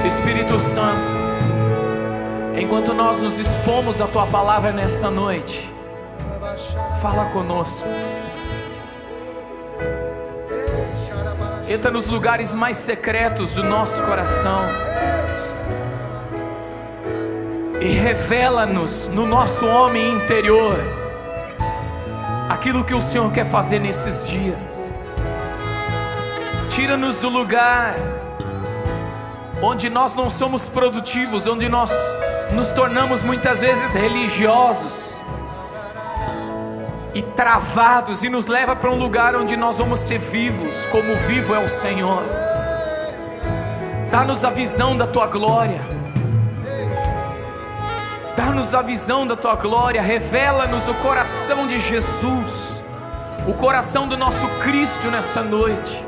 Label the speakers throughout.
Speaker 1: Espírito Santo, enquanto nós nos expomos à Tua palavra nessa noite, fala conosco. Entra nos lugares mais secretos do nosso coração e revela-nos no nosso homem interior aquilo que o Senhor quer fazer nesses dias. Tira-nos do lugar onde nós não somos produtivos, onde nós nos tornamos muitas vezes religiosos e travados, e nos leva para um lugar onde nós vamos ser vivos, como vivo é o Senhor. Dá-nos a visão da Tua glória, dá-nos a visão da Tua glória, revela-nos o coração de Jesus, o coração do nosso Cristo nessa noite.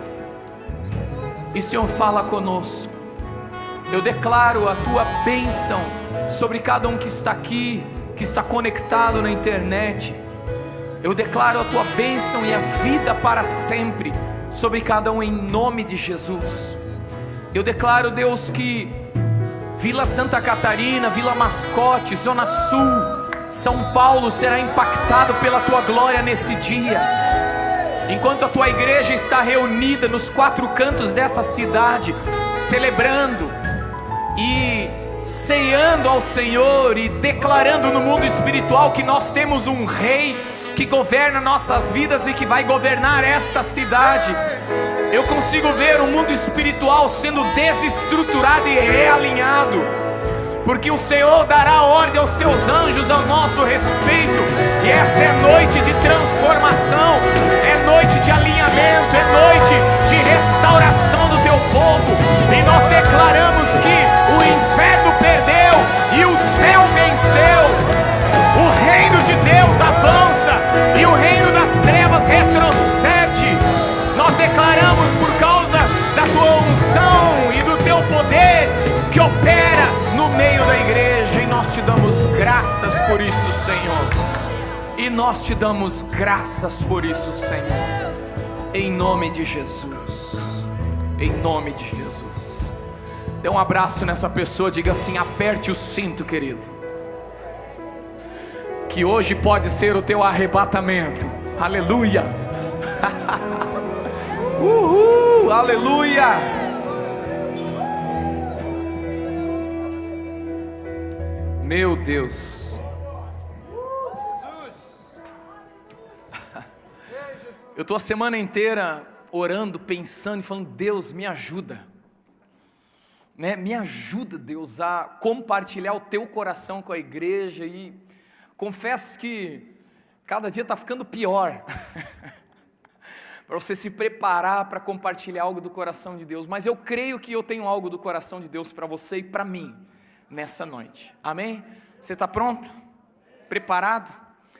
Speaker 1: E Senhor, fala conosco. Eu declaro a Tua bênção sobre cada um que está aqui, que está conectado na internet. Eu declaro a Tua bênção e a vida para sempre sobre cada um, em nome de Jesus. Eu declaro, Deus, que Vila Santa Catarina, Vila Mascote, Zona Sul, São Paulo será impactado pela Tua glória nesse dia. Enquanto a Tua igreja está reunida nos quatro cantos dessa cidade, celebrando e ceando ao Senhor e declarando no mundo espiritual que nós temos um Rei que governa nossas vidas e que vai governar esta cidade. Eu consigo ver o mundo espiritual sendo desestruturado e realinhado, porque o Senhor dará ordem aos Teus anjos ao nosso respeito. E essa é noite de transformação, é noite de alinhamento, é noite de restauração do Teu povo. E nós declaramos que o inferno perdeu e o céu venceu. O reino de Deus avança e o reino das trevas retrocede. Nós declaramos, por causa da Tua unção e do Teu poder que opera no meio da igreja, e nós Te damos graças por isso, Senhor. E nós Te damos graças por isso, Senhor. Em nome de Jesus. Em nome de Jesus. Dê um abraço nessa pessoa, diga assim: aperte o cinto, querido, que hoje pode ser o teu arrebatamento. Aleluia. Uhul, aleluia. Meu Deus. Eu estou a semana inteira orando, pensando e falando: Deus, me ajuda, né? Me ajuda, Deus, a compartilhar o Teu coração com a igreja. E confesso que cada dia está ficando pior para você se preparar para compartilhar algo do coração de Deus. Mas eu creio que eu tenho algo do coração de Deus para você e para mim nessa noite. Amém? Você está pronto? Preparado?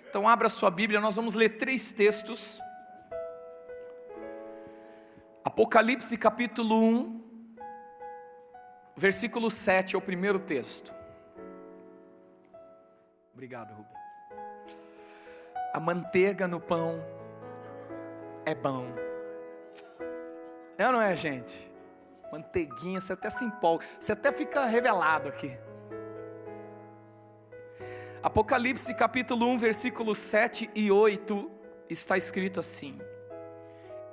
Speaker 1: Então abra sua Bíblia, nós vamos ler 3 textos. Apocalipse capítulo 1, versículo 7 é o primeiro texto. Obrigado, Rubem. A manteiga no pão é bom. É ou não é, gente? Manteiguinha, você até se empolga, você até fica revelado aqui. Apocalipse capítulo 1, versículo 7 e 8, está escrito assim: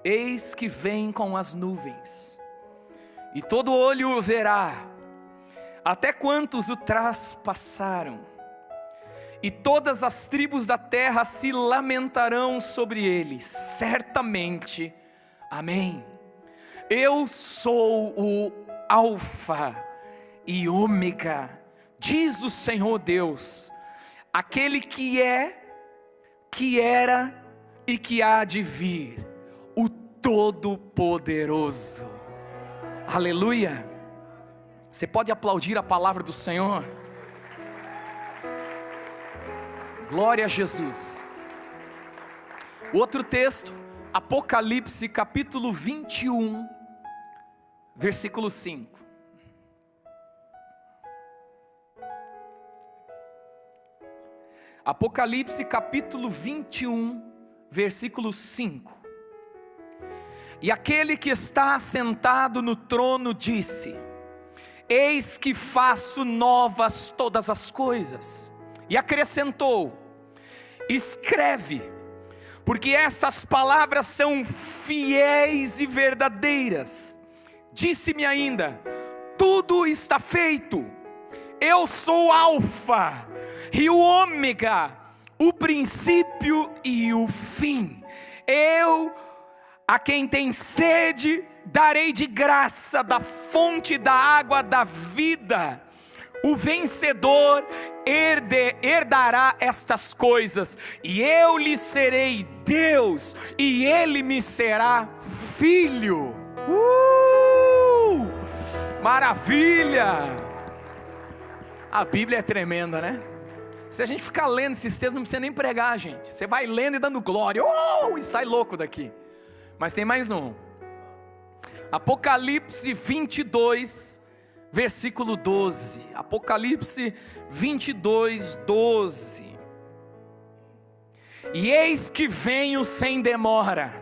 Speaker 1: eis que vem com as nuvens, e todo olho o verá, até quantos o traspassaram. E todas as tribos da terra se lamentarão sobre ele, certamente. Amém. Eu sou o Alfa e Ômega, diz o Senhor Deus, aquele que é, que era e que há de vir, o Todo-Poderoso. Aleluia. Você pode aplaudir a palavra do Senhor? Glória a Jesus. Outro texto, Apocalipse capítulo 21, versículo 5. Apocalipse capítulo 21, versículo 5. E aquele que está assentado no trono disse: eis que faço novas todas as coisas. E acrescentou: escreve, porque essas palavras são fiéis e verdadeiras. Disse-me ainda: tudo está feito. Eu sou o Alfa e o Ômega, o princípio e o fim. Eu, a quem tem sede, darei de graça da fonte da água da vida. O vencedor herdará estas coisas, e eu lhe serei Deus, e ele me será filho. Maravilha! A Bíblia é tremenda, né? Se a gente ficar lendo esses textos, não precisa nem pregar, gente. Você vai lendo e dando glória, e sai louco daqui. Mas tem mais um. Apocalipse 22, versículo 12. Apocalipse 22, 12. E eis que venho sem demora,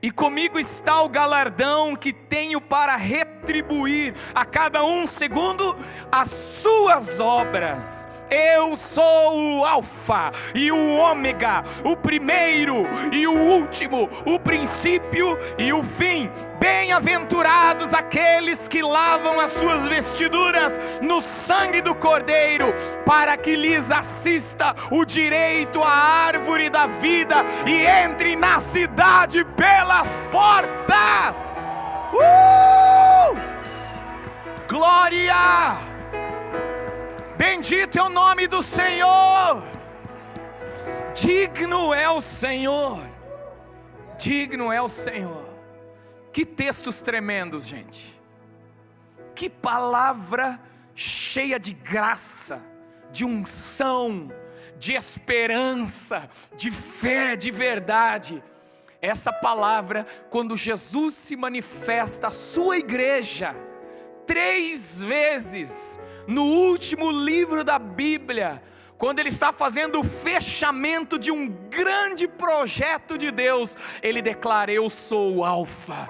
Speaker 1: e comigo está o galardão que tenho para retribuir a cada um segundo as suas obras. Eu sou o Alfa e o Ômega, o primeiro e o último, o princípio e o fim. Bem-aventurados aqueles que lavam as suas vestiduras no sangue do Cordeiro, para que lhes assista o direito à árvore da vida e entre na cidade pelas portas. Glória! Bendito é o nome do Senhor. Digno é o Senhor. Digno é o Senhor. Que textos tremendos, gente. Que palavra cheia de graça, de unção, de esperança, de fé, de verdade. Essa palavra, quando Jesus se manifesta à sua igreja 3 vezes no último livro da Bíblia, quando ele está fazendo o fechamento de um grande projeto de Deus, ele declara: eu sou o Alfa,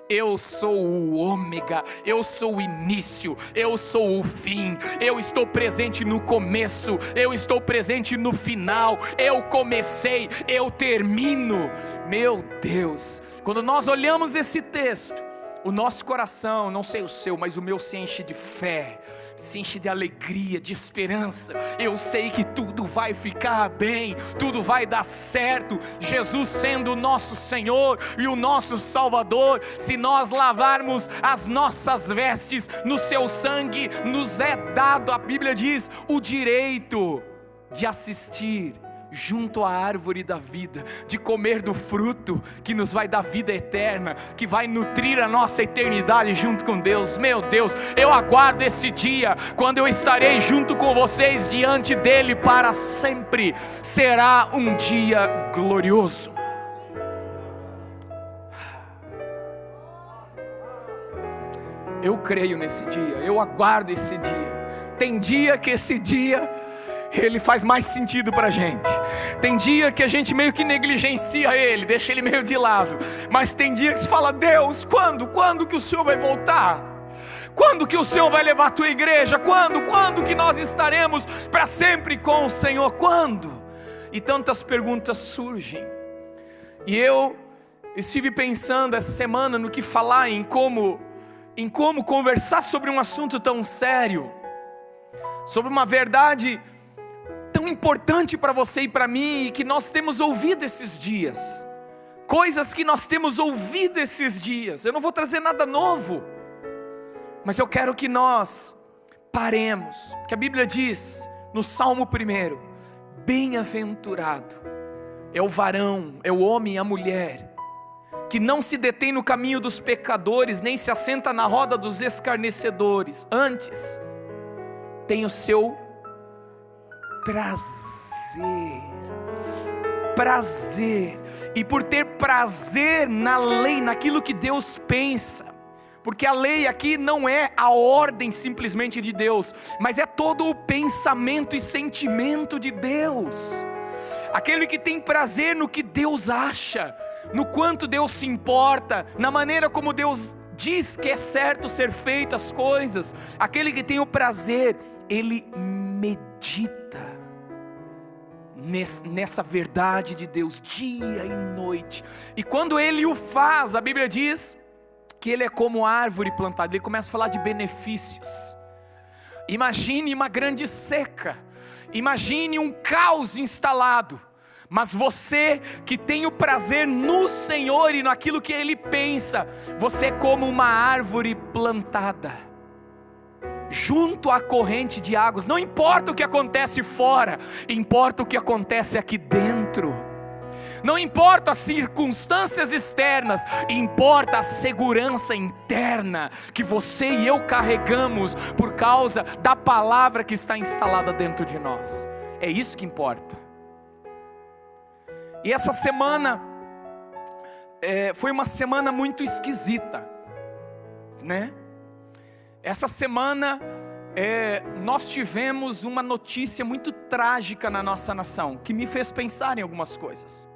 Speaker 1: eu sou o Ômega, eu sou o início, eu sou o fim, eu estou presente no começo, eu estou presente no final, eu comecei, eu termino. Meu Deus, quando nós olhamos esse texto, o nosso coração, não sei o seu, mas o meu se enche de fé, se enche de alegria, de esperança. Eu sei que tudo vai ficar bem, tudo vai dar certo. Jesus sendo o nosso Senhor e o nosso Salvador, se nós lavarmos as nossas vestes no seu sangue, nos é dado, a Bíblia diz, o direito de assistir junto à árvore da vida, de comer do fruto que nos vai dar vida eterna, que vai nutrir a nossa eternidade junto com Deus. Meu Deus, eu aguardo esse dia, quando eu estarei junto com vocês diante dele para sempre. Será um dia glorioso. Eu creio nesse dia, eu aguardo esse dia. Tem dia que esse dia ele faz mais sentido pra gente. Tem dia que a gente meio que negligencia ele, deixa ele meio de lado. Mas tem dia que se fala: Deus, quando que o Senhor vai voltar? Quando que o Senhor vai levar a tua igreja? Quando que nós estaremos para sempre com o Senhor? Quando? E tantas perguntas surgem. E eu estive pensando essa semana no que falar, em como conversar sobre um assunto tão sério, sobre uma verdade tão importante para você e para mim, e que nós temos ouvido esses dias, coisas que nós temos ouvido esses dias. Eu não vou trazer nada novo, mas eu quero que nós paremos, que a Bíblia diz no Salmo 1: bem-aventurado é o varão, é o homem e a mulher, que não se detém no caminho dos pecadores, nem se assenta na roda dos escarnecedores, antes tem o seu prazer, e por ter prazer na lei, naquilo que Deus pensa, porque a lei aqui não é a ordem simplesmente de Deus, mas é todo o pensamento e sentimento de Deus. Aquele que tem prazer no que Deus acha, no quanto Deus se importa, na maneira como Deus diz que é certo ser feito as coisas, aquele que tem o prazer, ele medita nessa verdade de Deus, dia e noite. E quando ele o faz, a Bíblia diz que ele é como árvore plantada. Ele começa a falar de benefícios. Imagine uma grande seca, imagine um caos instalado, mas você que tem o prazer no Senhor e naquilo que Ele pensa, você é como uma árvore plantada junto à corrente de águas. Não importa o que acontece fora, importa o que acontece aqui dentro. Não importa as circunstâncias externas, importa a segurança interna que você e eu carregamos por causa da palavra que está instalada dentro de nós. É isso que importa. E essa semana foi uma semana muito esquisita, né? Essa semana nós tivemos uma notícia muito trágica na nossa nação, que me fez pensar em algumas coisas.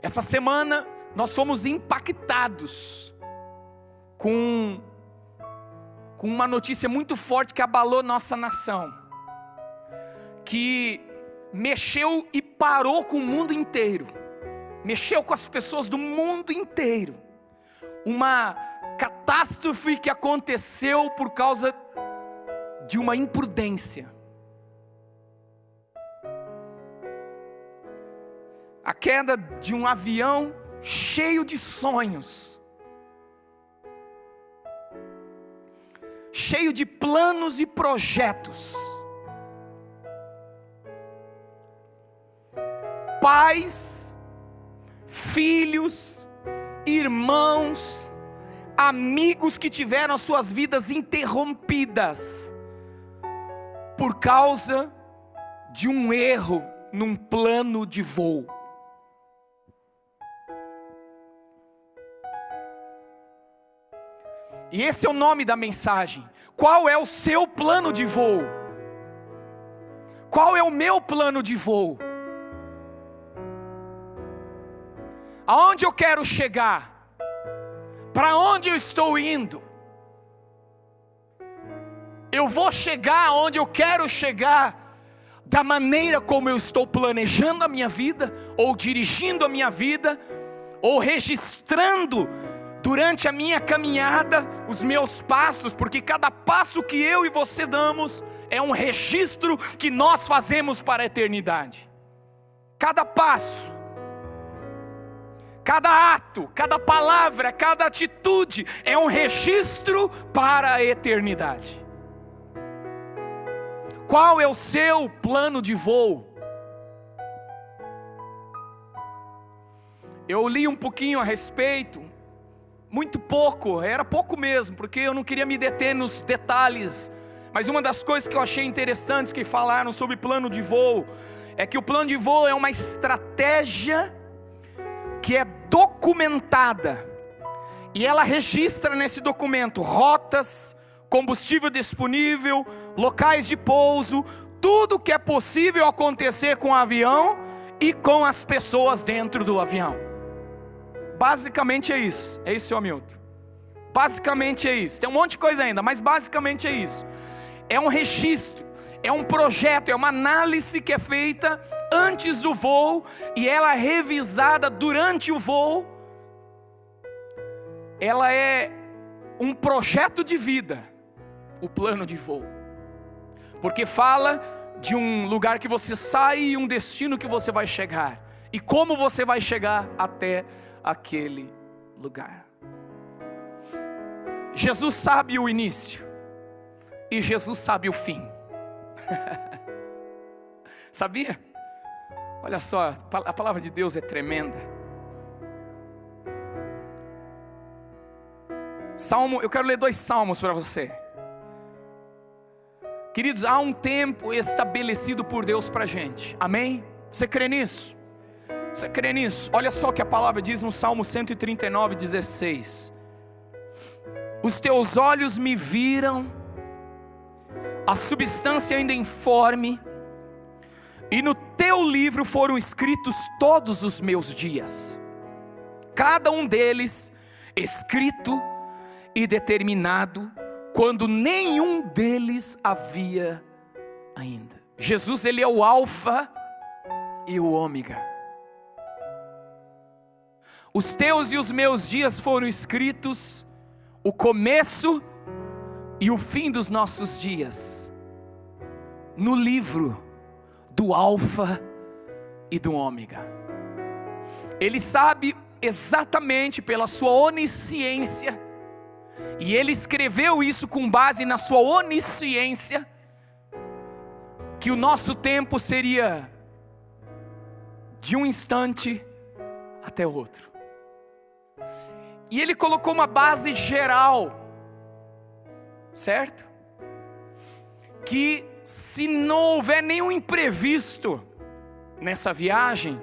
Speaker 1: Essa semana nós fomos impactados com uma notícia muito forte que abalou nossa nação, que mexeu e parou com o mundo inteiro, mexeu com as pessoas do mundo inteiro. Uma catástrofe que aconteceu por causa de uma imprudência. A queda de um avião cheio de sonhos, cheio de planos e projetos. Pais, filhos, irmãos, amigos que tiveram as suas vidas interrompidas por causa de um erro num plano de voo. E esse é o nome da mensagem. Qual é o seu plano de voo? Qual é o meu plano de voo? Aonde eu quero chegar? Para onde eu estou indo? Eu vou chegar onde eu quero chegar da maneira como eu estou planejando a minha vida, ou dirigindo a minha vida, ou registrando durante a minha caminhada os meus passos, porque cada passo que eu e você damos é um registro que nós fazemos para a eternidade. Cada passo, cada ato, cada palavra, cada atitude é um registro para a eternidade. Qual é o seu plano de voo? Eu li um pouquinho a respeito, muito pouco, era pouco mesmo, porque eu não queria me deter nos detalhes. Mas uma das coisas que eu achei interessantes que falaram sobre plano de voo é que o plano de voo é uma estratégia que é documentada, e ela registra nesse documento rotas, combustível disponível, locais de pouso, tudo que é possível acontecer com o avião e com as pessoas dentro do avião. Basicamente é isso, seu Hamilton. Basicamente é isso, tem um monte de coisa ainda, mas basicamente é isso. É um registro, é um projeto, é uma análise que é feita antes do voo, e ela é revisada durante o voo. Ela é um projeto de vida, o plano de voo, porque fala de um lugar que você sai e um destino que você vai chegar, e como você vai chegar até aquele lugar. Jesus sabe o início e Jesus sabe o fim. Sabia? Olha só, a palavra de Deus é tremenda. Eu quero ler 2 salmos para você. Queridos, há um tempo estabelecido por Deus para a gente, amém? Você crê nisso? Você crê nisso? Olha só o que a palavra diz no Salmo 139, 16. Os teus olhos me viram, a substância ainda informe, e no teu livro foram escritos todos os meus dias, cada um deles escrito e determinado, quando nenhum deles havia ainda. Jesus, ele é o alfa e o ômega. Os teus e os meus dias foram escritos, o começo e o fim dos nossos dias, no livro do alfa e do ômega. Ele sabe exatamente pela sua onisciência, e ele escreveu isso com base na sua onisciência, que o nosso tempo seria de um instante até outro. E ele colocou uma base geral, certo? Que se não houver nenhum imprevisto nessa viagem,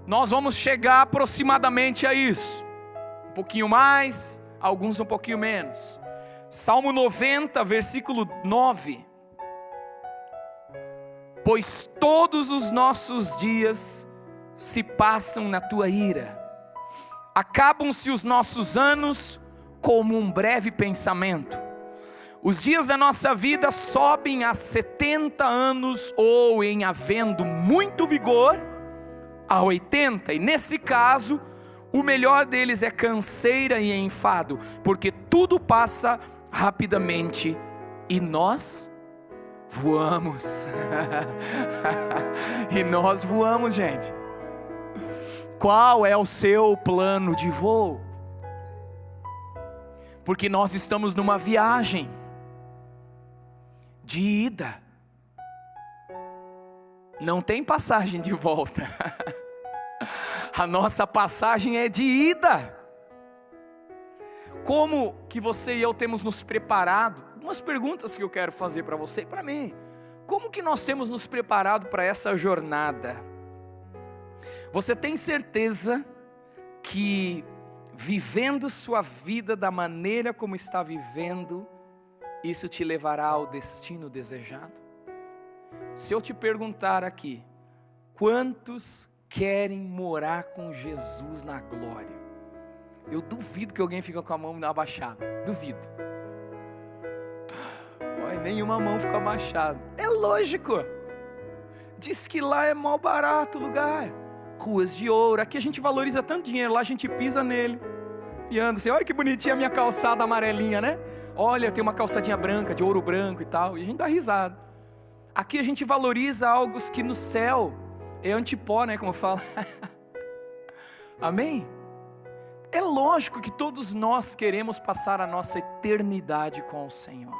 Speaker 1: nós vamos chegar aproximadamente a isso. Um pouquinho mais, alguns um pouquinho menos. Salmo 90, versículo 9. Pois todos os nossos dias se passam na tua ira. Acabam-se os nossos anos como um breve pensamento. Os dias da nossa vida sobem a 70 anos, ou em havendo muito vigor, a 80. E nesse caso, o melhor deles é canseira e enfado, porque tudo passa rapidamente e nós voamos. E nós voamos, gente. Qual é o seu plano de voo? Porque nós estamos numa viagem de ida. Não tem passagem de volta. A nossa passagem é de ida. Como que você e eu temos nos preparado? Umas perguntas que eu quero fazer para você e para mim. Como que nós temos nos preparado para essa jornada? Você tem certeza que vivendo sua vida da maneira como está vivendo, isso te levará ao destino desejado? Se eu te perguntar aqui, quantos querem morar com Jesus na glória? Eu duvido que alguém fica com a mão abaixada, duvido. Nenhuma mão fica abaixada. É lógico. Diz que lá é mal barato o lugar. Ruas de ouro. Aqui a gente valoriza tanto dinheiro. Lá a gente pisa nele e anda assim. Olha que bonitinha a minha calçada amarelinha, né? Olha, tem uma calçadinha branca, de ouro branco e tal. E a gente dá risada. Aqui a gente valoriza algo que no céu é antipó, né? Como fala. Amém? É lógico que todos nós queremos passar a nossa eternidade com o Senhor.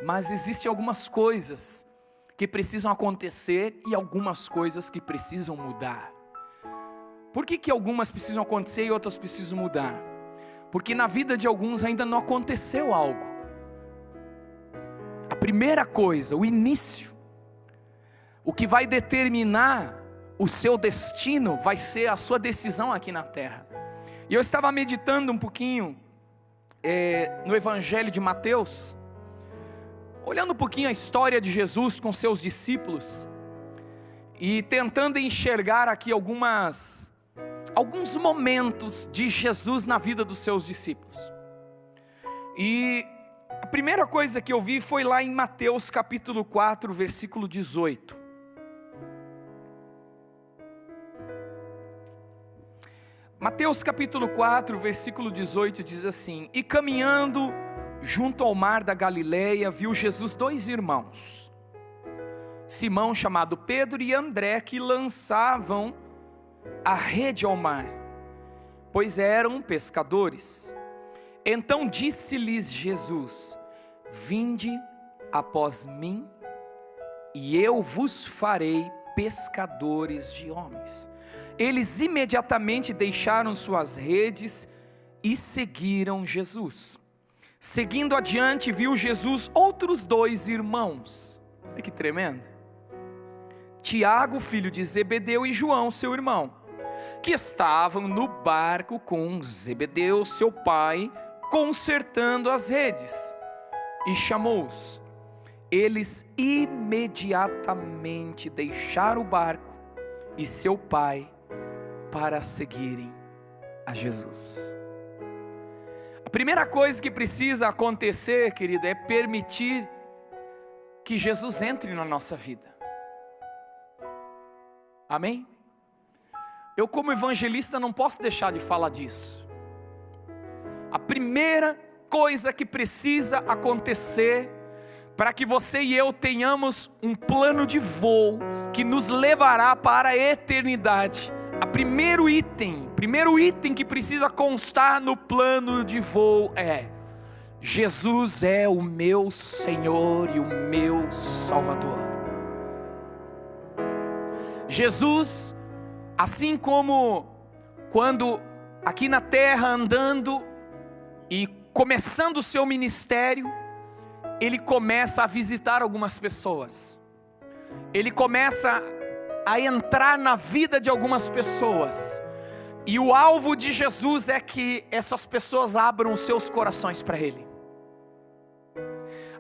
Speaker 1: Mas existem algumas coisas que precisam acontecer e algumas coisas que precisam mudar. Por que algumas precisam acontecer e outras precisam mudar? Porque na vida de alguns ainda não aconteceu algo. A primeira coisa, o início, o que vai determinar o seu destino vai ser a sua decisão aqui na terra. E eu estava meditando um pouquinho no Evangelho de Mateus, olhando um pouquinho a história de Jesus com seus discípulos e tentando enxergar aqui alguns momentos de Jesus na vida dos seus discípulos. E a primeira coisa que eu vi foi lá em Mateus capítulo 4, versículo 18. Mateus capítulo 4, versículo 18 diz assim: E caminhando junto ao mar da Galileia, viu Jesus dois irmãos, Simão chamado Pedro e André, que lançavam a rede ao mar, pois eram pescadores. Então disse-lhes Jesus: Vinde após mim, e eu vos farei pescadores de homens. Eles imediatamente deixaram suas redes e seguiram Jesus. Seguindo adiante, viu Jesus outros dois irmãos. Olha que tremendo. Tiago, filho de Zebedeu, e João, seu irmão, que estavam no barco com Zebedeu, seu pai, consertando as redes. E chamou-os. Eles imediatamente deixaram o barco e seu pai para seguirem a Jesus. A primeira coisa que precisa acontecer, querido, é permitir que Jesus entre na nossa vida. Amém? Eu, como evangelista, não posso deixar de falar disso. A primeira coisa que precisa acontecer para que você e eu tenhamos um plano de voo que nos levará para a eternidade. Primeiro item que precisa constar no plano de voo é: Jesus é o meu Senhor e o meu Salvador. Jesus, assim como quando aqui na terra andando e começando o seu ministério, ele começa a visitar algumas pessoas. Ele começa a entrar na vida de algumas pessoas. E o alvo de Jesus é que essas pessoas abram os seus corações para Ele.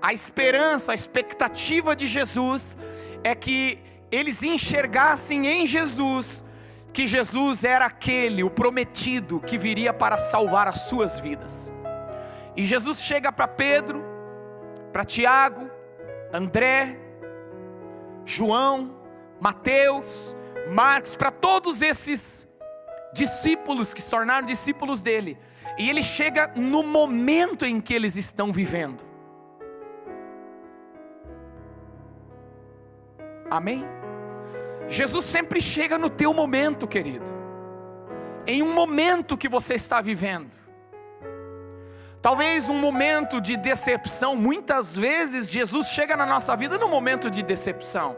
Speaker 1: A esperança, a expectativa de Jesus é que eles enxergassem em Jesus que Jesus era aquele, o prometido, que viria para salvar as suas vidas. E Jesus chega para Pedro, para Tiago, André, João, Mateus, Marcos, para todos esses discípulos que se tornaram discípulos dele. E ele chega no momento em que eles estão vivendo. Amém? Jesus sempre chega no teu momento, querido. Em um momento que você está vivendo. Talvez um momento de decepção. Muitas vezes Jesus chega na nossa vida no momento de decepção.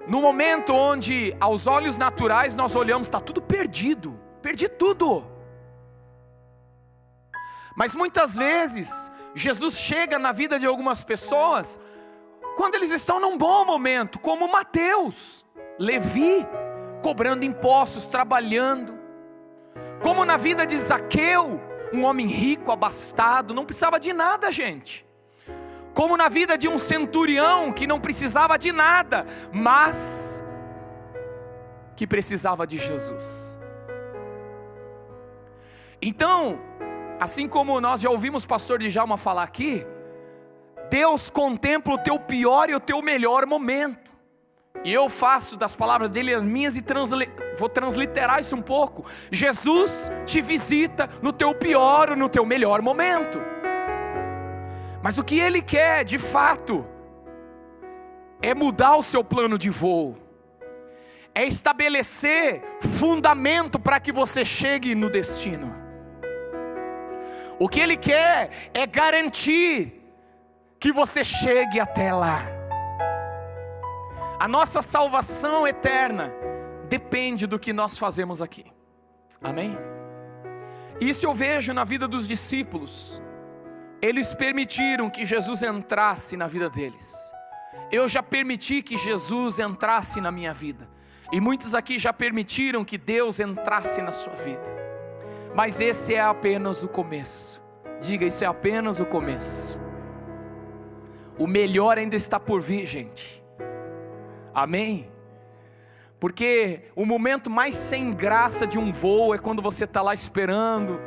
Speaker 1: No momento onde aos olhos naturais nós olhamos, está tudo perdido. Perdi tudo. Mas muitas vezes Jesus chega na vida de algumas pessoas quando eles estão num bom momento, como Mateus, Levi, cobrando impostos, trabalhando. Como na vida de Zaqueu, um homem rico, abastado, não precisava de nada, gente. Como na vida de um centurião que não precisava de nada, mas que precisava de Jesus. Então, assim como nós já ouvimos o pastor Djalma falar aqui, Deus contempla o teu pior e o teu melhor momento. E eu faço das palavras dele as minhas e vou transliterar isso um pouco. Jesus te visita no teu pior ou no teu melhor momento. Mas o que ele quer, de fato, é mudar o seu plano de voo. É estabelecer fundamento para que você chegue no destino. O que ele quer é garantir que você chegue até lá. A nossa salvação eterna depende do que nós fazemos aqui. Amém? Isso eu vejo na vida dos discípulos. Eles permitiram que Jesus entrasse na vida deles. Eu já permiti que Jesus entrasse na minha vida. E muitos aqui já permitiram que Deus entrasse na sua vida. Mas esse é apenas o começo. Diga, isso é apenas o começo. O melhor ainda está por vir, gente. Amém? Porque o momento mais sem graça de um voo é quando você está lá esperando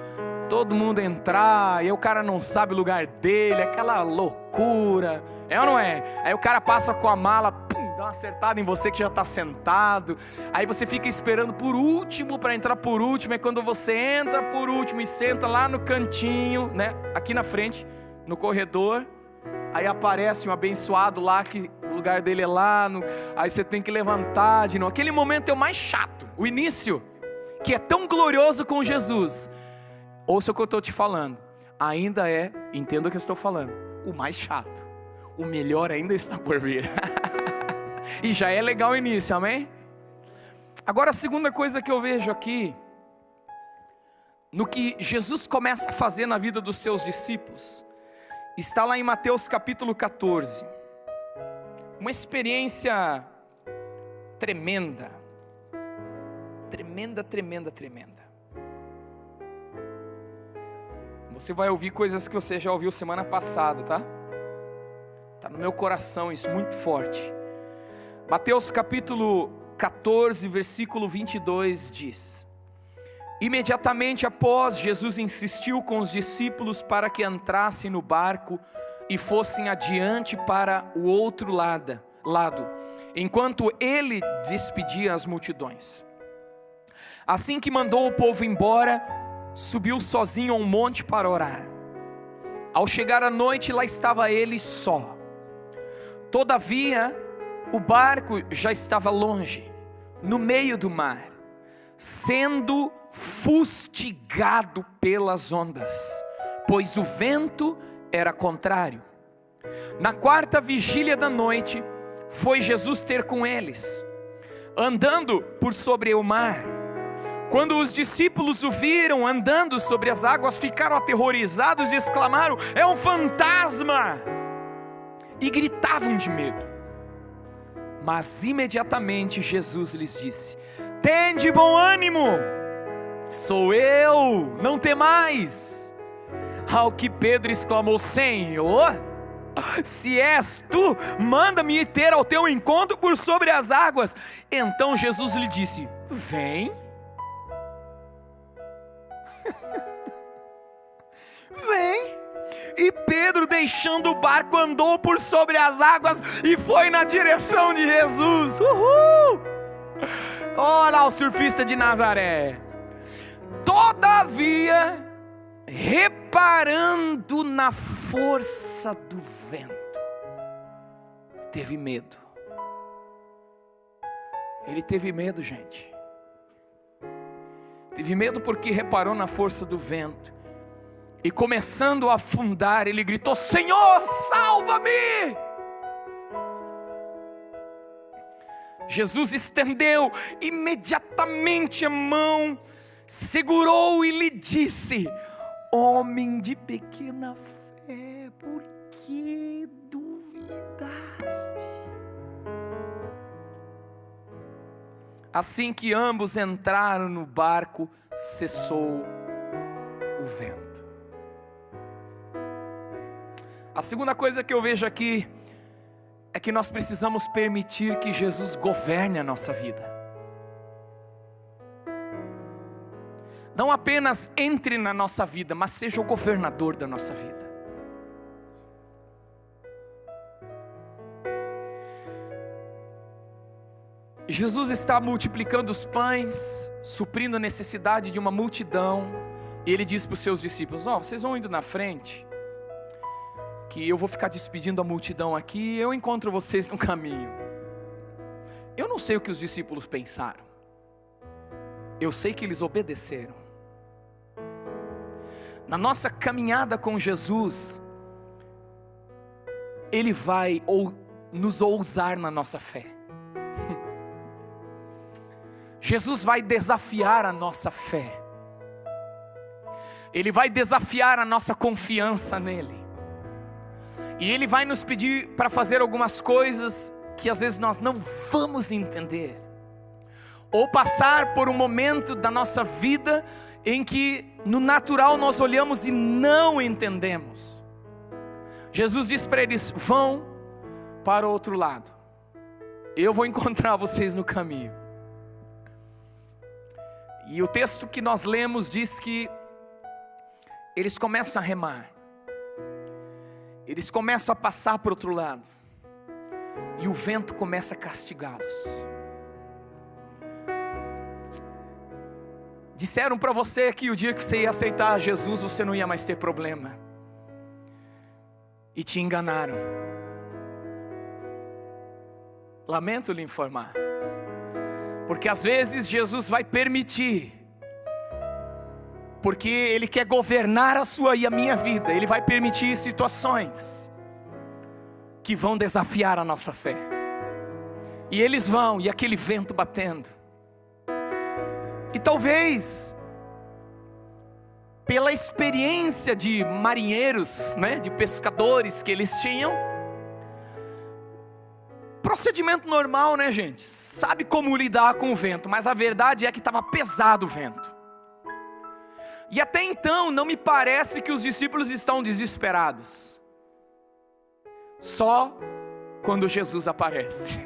Speaker 1: todo mundo entrar, e o cara não sabe o lugar dele, aquela loucura, é ou não é? Aí o cara passa com a mala, dá uma acertada em você que já está sentado, aí você fica esperando por último para entrar por último, é quando você entra por último e senta lá no cantinho, né? Aqui na frente, no corredor, aí aparece um abençoado lá que o lugar dele é lá, aí você tem que levantar de novo. Aquele momento é o mais chato, o início, que é tão glorioso com Jesus. Ouça o que eu estou te falando, ainda é, entenda o que eu estou falando, o mais chato. O melhor ainda está por vir. E já é legal o início, amém? Agora a segunda coisa que eu vejo aqui, no que Jesus começa a fazer na vida dos seus discípulos, está lá em Mateus capítulo 14. Uma experiência tremenda. Tremenda, tremenda, tremenda. Você vai ouvir coisas que você já ouviu semana passada, tá? Está no meu coração isso, muito forte. Mateus capítulo 14, versículo 22 diz: Imediatamente após, Jesus insistiu com os discípulos para que entrassem no barco e fossem adiante para o outro lado, enquanto ele despedia as multidões. Assim que mandou o povo embora, subiu sozinho a um monte para orar. Ao chegar à noite, lá estava ele só. Todavia, o barco já estava longe, no meio do mar, sendo fustigado pelas ondas, pois o vento era contrário. Na quarta vigília da noite, foi Jesus ter com eles, andando por sobre o mar. Quando os discípulos o viram andando sobre as águas, ficaram aterrorizados e exclamaram: é um fantasma! E gritavam de medo. Mas imediatamente Jesus lhes disse: tende bom ânimo, sou eu, não temais. Ao que Pedro exclamou: Senhor, se és tu, manda-me ir ter ao teu encontro por sobre as águas. Então Jesus lhe disse: vem. Vem. E Pedro, deixando o barco, andou por sobre as águas e foi na direção de Jesus. Uhul! Olha lá o surfista de Nazaré. Todavia, reparando na força do vento, teve medo. Ele teve medo, gente. Teve medo porque reparou na força do vento. E começando a afundar, ele gritou: Senhor, salva-me! Jesus estendeu imediatamente a mão, segurou e lhe disse: homem de pequena fé, por que duvidaste? Assim que ambos entraram no barco, cessou o vento. A segunda coisa que eu vejo aqui é que nós precisamos permitir que Jesus governe a nossa vida. Não apenas entre na nossa vida, mas seja o governador da nossa vida. Jesus está multiplicando os pães, suprindo a necessidade de uma multidão. E ele diz para os seus discípulos: vocês vão indo na frente, que eu vou ficar despedindo a multidão aqui, e eu encontro vocês no caminho. Eu não sei o que os discípulos pensaram. Eu sei que eles obedeceram. Na nossa caminhada com Jesus, Ele vai nos ousar na nossa fé. Jesus vai desafiar a nossa fé. Ele vai desafiar a nossa confiança nele. E Ele vai nos pedir para fazer algumas coisas que às vezes nós não vamos entender. Ou passar por um momento da nossa vida em que no natural nós olhamos e não entendemos. Jesus diz para eles: vão para o outro lado. Eu vou encontrar vocês no caminho. E o texto que nós lemos diz que eles começam a remar. Eles começam a passar para o outro lado. E o vento começa a castigá-los. Disseram para você que o dia que você ia aceitar Jesus, você não ia mais ter problema. E te enganaram. Lamento lhe informar. Porque às vezes Jesus vai permitir, porque Ele quer governar a sua e a minha vida. Ele vai permitir situações que vão desafiar a nossa fé. E eles vão, e aquele vento batendo. E talvez, pela experiência de marinheiros, de pescadores que eles tinham, procedimento normal, gente? Sabe como lidar com o vento, mas a verdade é que estava pesado o vento. E até então não me parece que os discípulos estão desesperados. Só quando Jesus aparece,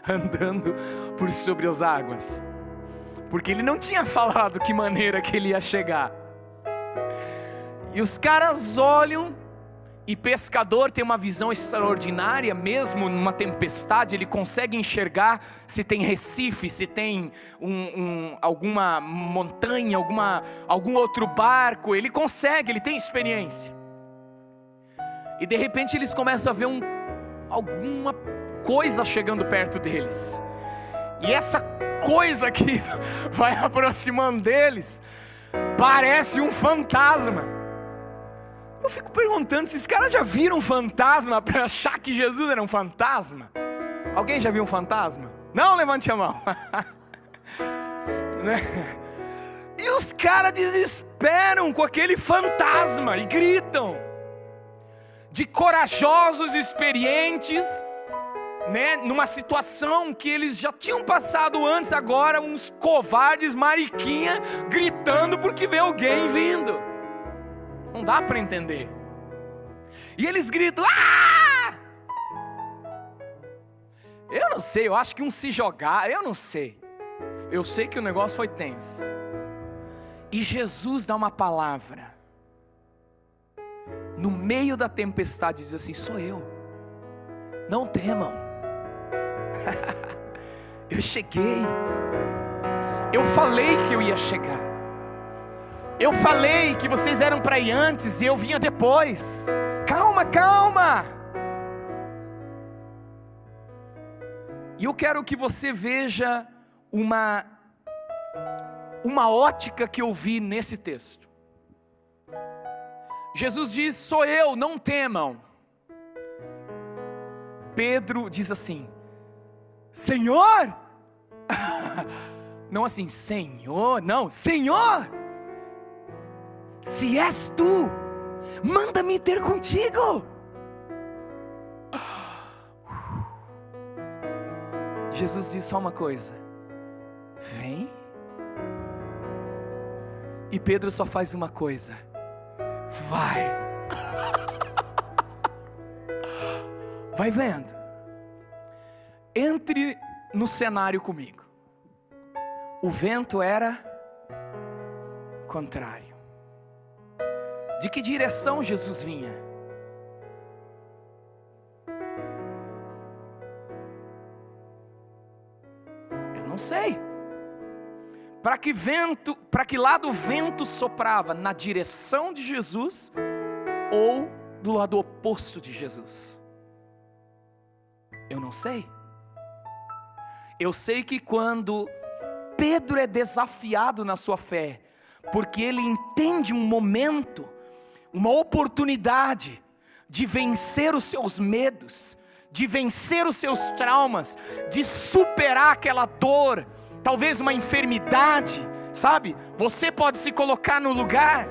Speaker 1: andando por sobre as águas. porque ele não tinha falado que maneira que ele ia chegar. E os caras olham, e pescador tem uma visão extraordinária, mesmo numa tempestade, ele consegue enxergar se tem recife, se tem alguma montanha, algum outro barco, ele consegue, ele tem experiência. E de repente eles começam a ver alguma coisa chegando perto deles. E essa coisa que vai aproximando deles, parece um fantasma. Eu fico perguntando se esses caras já viram um fantasma para achar que Jesus era um fantasma. Alguém já viu um fantasma? Não, levante a mão. E os caras desesperam com aquele fantasma e gritam. De corajosos, experientes, né, numa situação que eles já tinham passado antes, agora uns covardes, mariquinha, gritando porque vê alguém vindo. Não dá para entender. E eles gritam: ah! Eu não sei, eu acho que se jogar, eu não sei. Eu sei que o negócio foi tenso. E Jesus dá uma palavra. No meio da tempestade diz assim: sou eu. Não temam. Eu cheguei. Eu falei que eu ia chegar. Eu falei que vocês eram para ir antes e eu vinha depois. Calma, calma. E eu quero que você veja uma ótica que eu vi nesse texto. Jesus diz: sou eu, não temam. Pedro diz assim: Senhor. Não assim, Senhor, não, Senhor. Se és tu, manda-me ter contigo. Jesus diz só uma coisa: vem. E Pedro só faz uma coisa: vai. Vai vendo. Entre no cenário comigo. O vento era contrário. De que direção Jesus vinha? Eu não sei. Para que lado o vento soprava? Na direção de Jesus ou do lado oposto de Jesus? Eu não sei. Eu sei que quando Pedro é desafiado na sua fé, porque ele entende um momento, uma oportunidade de vencer os seus medos, de vencer os seus traumas, de superar aquela dor, talvez uma enfermidade, sabe? Você pode se colocar no lugar,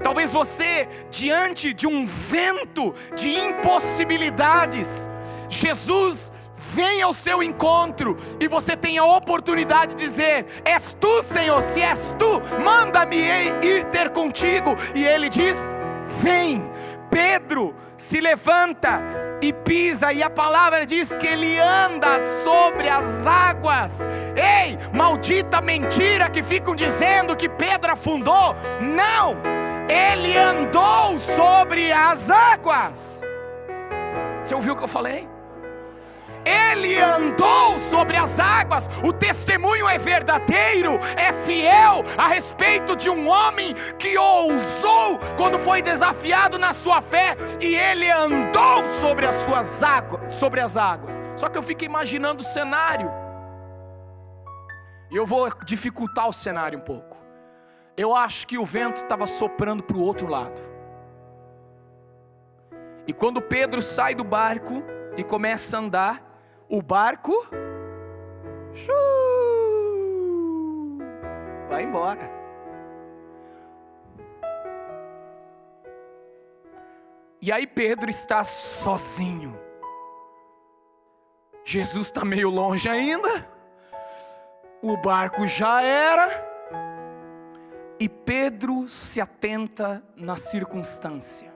Speaker 1: talvez você diante de um vento de impossibilidades, Jesus vem ao seu encontro e você tem a oportunidade de dizer: és tu, Senhor, se és tu, manda-me ir ter contigo. E ele diz: vem. Pedro se levanta e pisa, e a palavra diz que ele anda sobre as águas. Ei, maldita mentira que ficam dizendo que Pedro afundou. Não, ele andou sobre as águas. Você ouviu o que eu falei? Ele andou sobre as águas. O testemunho é verdadeiro, é fiel a respeito de um homem que ousou quando foi desafiado na sua fé, e ele andou sobre as suas águas, sobre as águas. Só que eu fico imaginando o cenário, e eu vou dificultar o cenário um pouco. Eu acho que o vento estava soprando para o outro lado. E quando Pedro sai do barco e começa a andar, o barco vai embora. E aí Pedro está sozinho. Jesus está meio longe ainda. O barco já era. E Pedro se atenta na circunstância.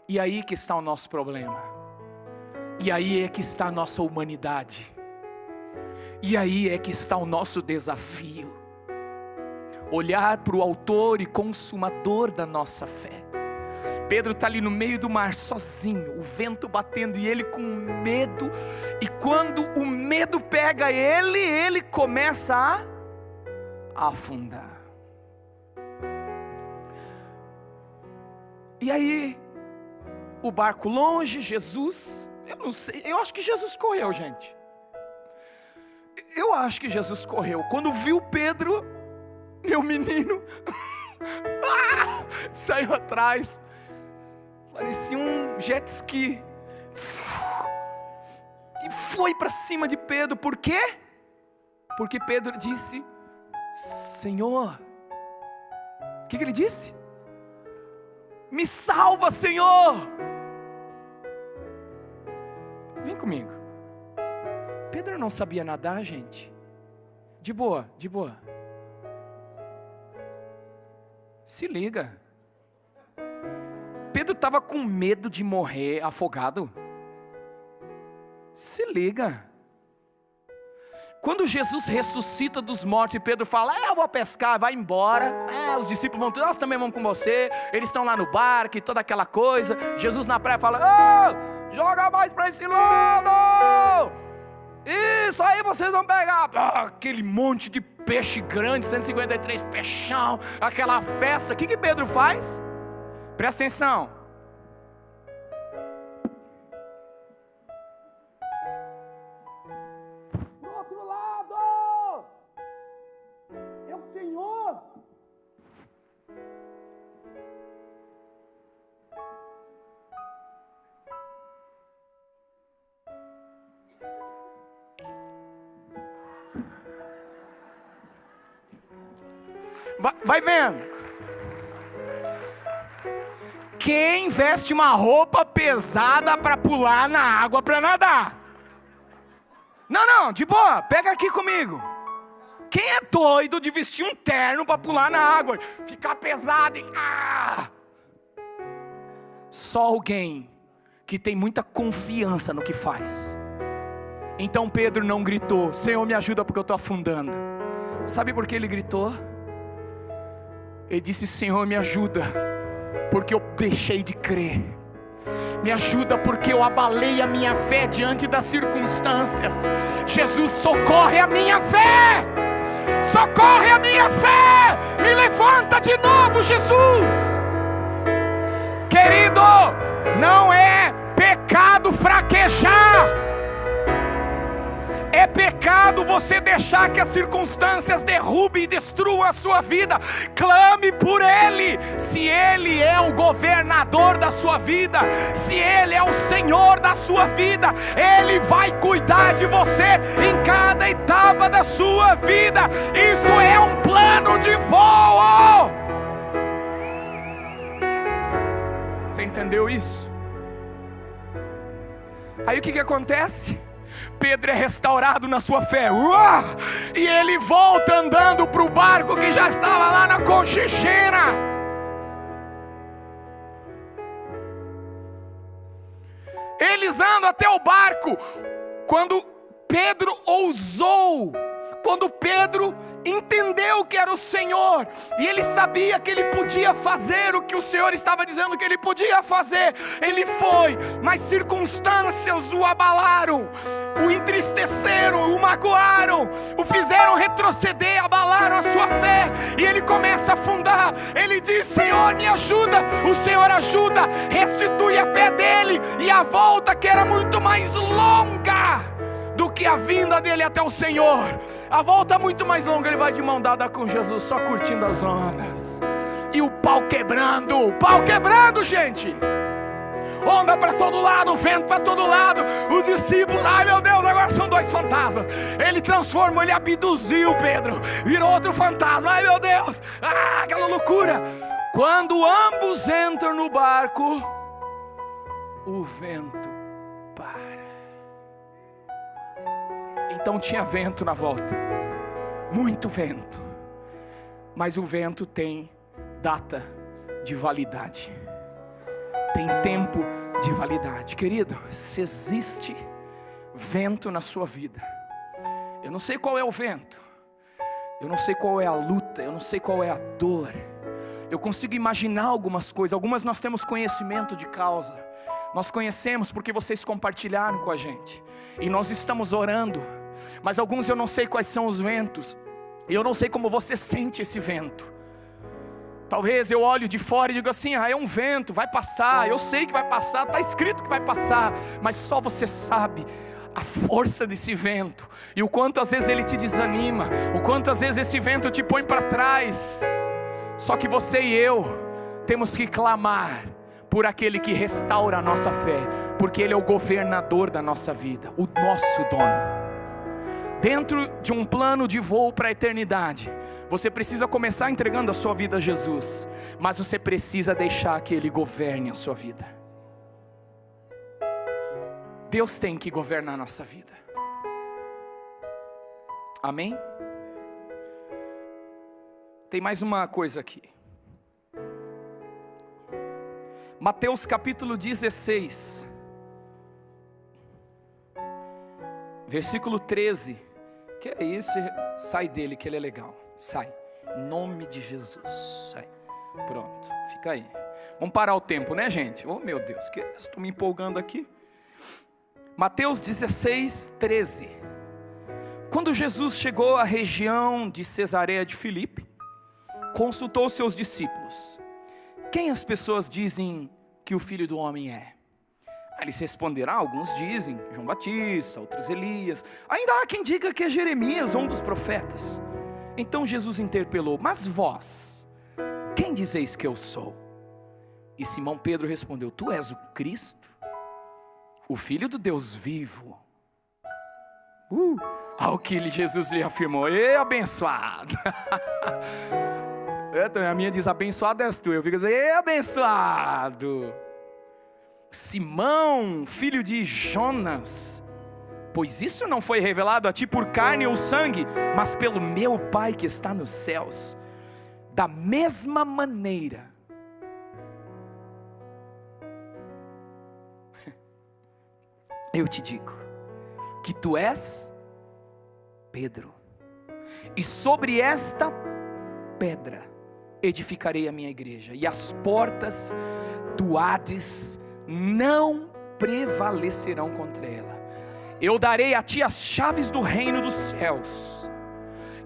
Speaker 1: E aí que está o nosso problema. E aí é que está a nossa humanidade. E aí é que está o nosso desafio: olhar para o autor e consumador da nossa fé. Pedro está ali no meio do mar sozinho, o vento batendo e ele com medo. E quando o medo pega ele começa a afundar. E aí, o barco longe, Jesus, eu não sei, eu acho que Jesus correu, gente. Eu acho que Jesus correu. Quando viu Pedro, meu menino, saiu atrás. Parecia um jet ski. E foi para cima de Pedro. Por quê? Porque Pedro disse: Senhor. O que ele disse? Me salva, Senhor. Vem comigo. Pedro não sabia nadar, gente. De boa, de boa. Se liga. Pedro estava com medo de morrer afogado. Se liga. Quando Jesus ressuscita dos mortos e Pedro fala: eu vou pescar, vai embora. Os discípulos vão, nós também vamos com você. Eles estão lá no barco e toda aquela coisa. Jesus na praia fala: joga mais para esse lado. Isso aí vocês vão pegar. Aquele monte de peixe grande, 153 peixão, aquela festa. O que Pedro faz? Presta atenção. Do outro lado é o Senhor. Vai vendo. Quem veste uma roupa pesada para pular na água para nadar? Não, de boa, pega aqui comigo. Quem é doido de vestir um terno para pular na água? Ficar pesado e... Só alguém que tem muita confiança no que faz. Então Pedro não gritou: Senhor, me ajuda porque eu estou afundando. Sabe por que ele gritou? Ele disse: Senhor, me ajuda porque eu deixei de crer. Me ajuda porque eu abalei a minha fé diante das circunstâncias. Jesus, socorre a minha fé. Socorre a minha fé. Me levanta de novo, Jesus. Querido, não é pecado fraquejar. É pecado você deixar que as circunstâncias derrubem e destruam a sua vida. Clame por Ele. Se Ele é o governador da sua vida, se Ele é o Senhor da sua vida, Ele vai cuidar de você em cada etapa da sua vida. Isso é um plano de voo. Você entendeu isso? Aí o que acontece? Pedro é restaurado na sua fé. E ele volta andando para o barco que já estava lá na Conchichina. Eles andam até o barco. Quando Pedro ousou, quando Pedro entendeu que era o Senhor, e ele sabia que ele podia fazer o que o Senhor estava dizendo que ele podia fazer, ele foi, mas circunstâncias o abalaram, o entristeceram, o magoaram, o fizeram retroceder, abalaram a sua fé, e ele começa a afundar. Ele diz: Senhor, me ajuda. O Senhor ajuda, restitui a fé dele, e a volta, que era muito mais longa do que a vinda dele até o Senhor, a volta muito mais longa, ele vai de mão dada com Jesus, só curtindo as ondas, e o pau quebrando, gente, onda para todo lado, vento para todo lado. Os discípulos, ai meu Deus, agora são dois fantasmas. Ele transformou, ele abduziu Pedro, virou outro fantasma, ai meu Deus, aquela loucura. Quando ambos entram no barco, o vento para. Então tinha vento na volta, muito vento, mas o vento tem data de validade, tem tempo de validade. Querido, se existe vento na sua vida, Eu não sei qual é o vento, eu não sei qual é a luta, eu não sei qual é a dor. Eu consigo imaginar algumas coisas, algumas nós temos conhecimento de causa. Nós conhecemos porque vocês compartilharam com a gente, e nós estamos orando. Mas alguns eu não sei quais são os ventos, e eu não sei como você sente esse vento. Talvez eu olho de fora e digo assim: é um vento, vai passar, eu sei que vai passar, está escrito que vai passar. Mas só você sabe a força desse vento, e o quanto às vezes ele te desanima, o quanto às vezes esse vento te põe para trás. Só que você e eu temos que clamar por aquele que restaura a nossa fé, porque ele é o governador da nossa vida, o nosso dono. Dentro de um plano de voo para a eternidade, você precisa começar entregando a sua vida a Jesus, mas você precisa deixar que Ele governe a sua vida. Deus tem que governar a nossa vida. Amém? Tem mais uma coisa aqui. Mateus capítulo 16, versículo 13. Que é isso? Sai dele que ele é legal. Sai, em nome de Jesus. Sai, pronto, fica aí. Vamos parar o tempo, né, gente? Oh meu Deus, que estou me empolgando aqui. Mateus 16, 13. Quando Jesus chegou à região de Cesareia de Filipe, consultou seus discípulos: quem as pessoas dizem que o Filho do Homem é? Eles responderam: alguns dizem João Batista, outros Elias, ainda há quem diga que é Jeremias ou um dos profetas. Então Jesus interpelou: mas vós, quem dizeis que eu sou? E Simão Pedro respondeu: tu és o Cristo, o Filho do Deus vivo. Ao que Jesus lhe afirmou: e abençoado. A minha diz: abençoado és tu. Eu fico dizendo: e abençoado Simão, filho de Jonas, pois isso não foi revelado a ti por carne ou sangue, mas pelo meu Pai que está nos céus. Da mesma maneira, eu te digo que tu és Pedro, e sobre esta pedra edificarei a minha igreja, e as portas do Hades não prevalecerão contra ela. Eu darei a ti as chaves do reino dos céus,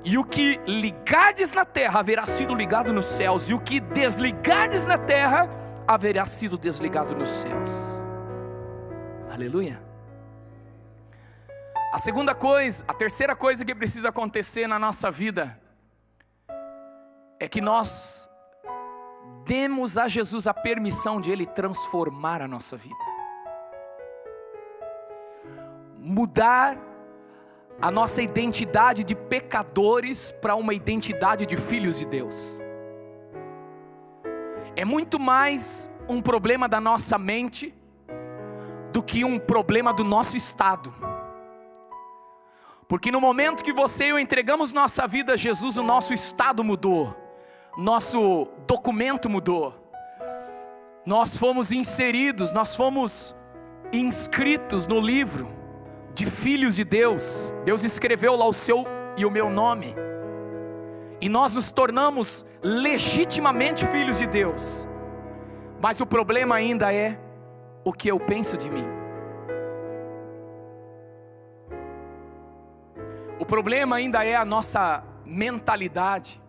Speaker 1: e o que ligardes na terra haverá sido ligado nos céus, e o que desligardes na terra haverá sido desligado nos céus. Aleluia. A terceira coisa que precisa acontecer na nossa vida é que nós demos a Jesus a permissão de Ele transformar a nossa vida, mudar a nossa identidade de pecadores para uma identidade de filhos de Deus. É muito mais um problema da nossa mente do que um problema do nosso estado. Porque no momento que você e eu entregamos nossa vida a Jesus, o nosso estado mudou, nosso documento mudou, nós fomos inseridos, nós fomos inscritos no livro de filhos de Deus. Deus escreveu lá o seu e o meu nome, e nós nos tornamos legitimamente filhos de Deus. Mas o problema ainda é o que eu penso de mim. O problema ainda é a nossa mentalidade.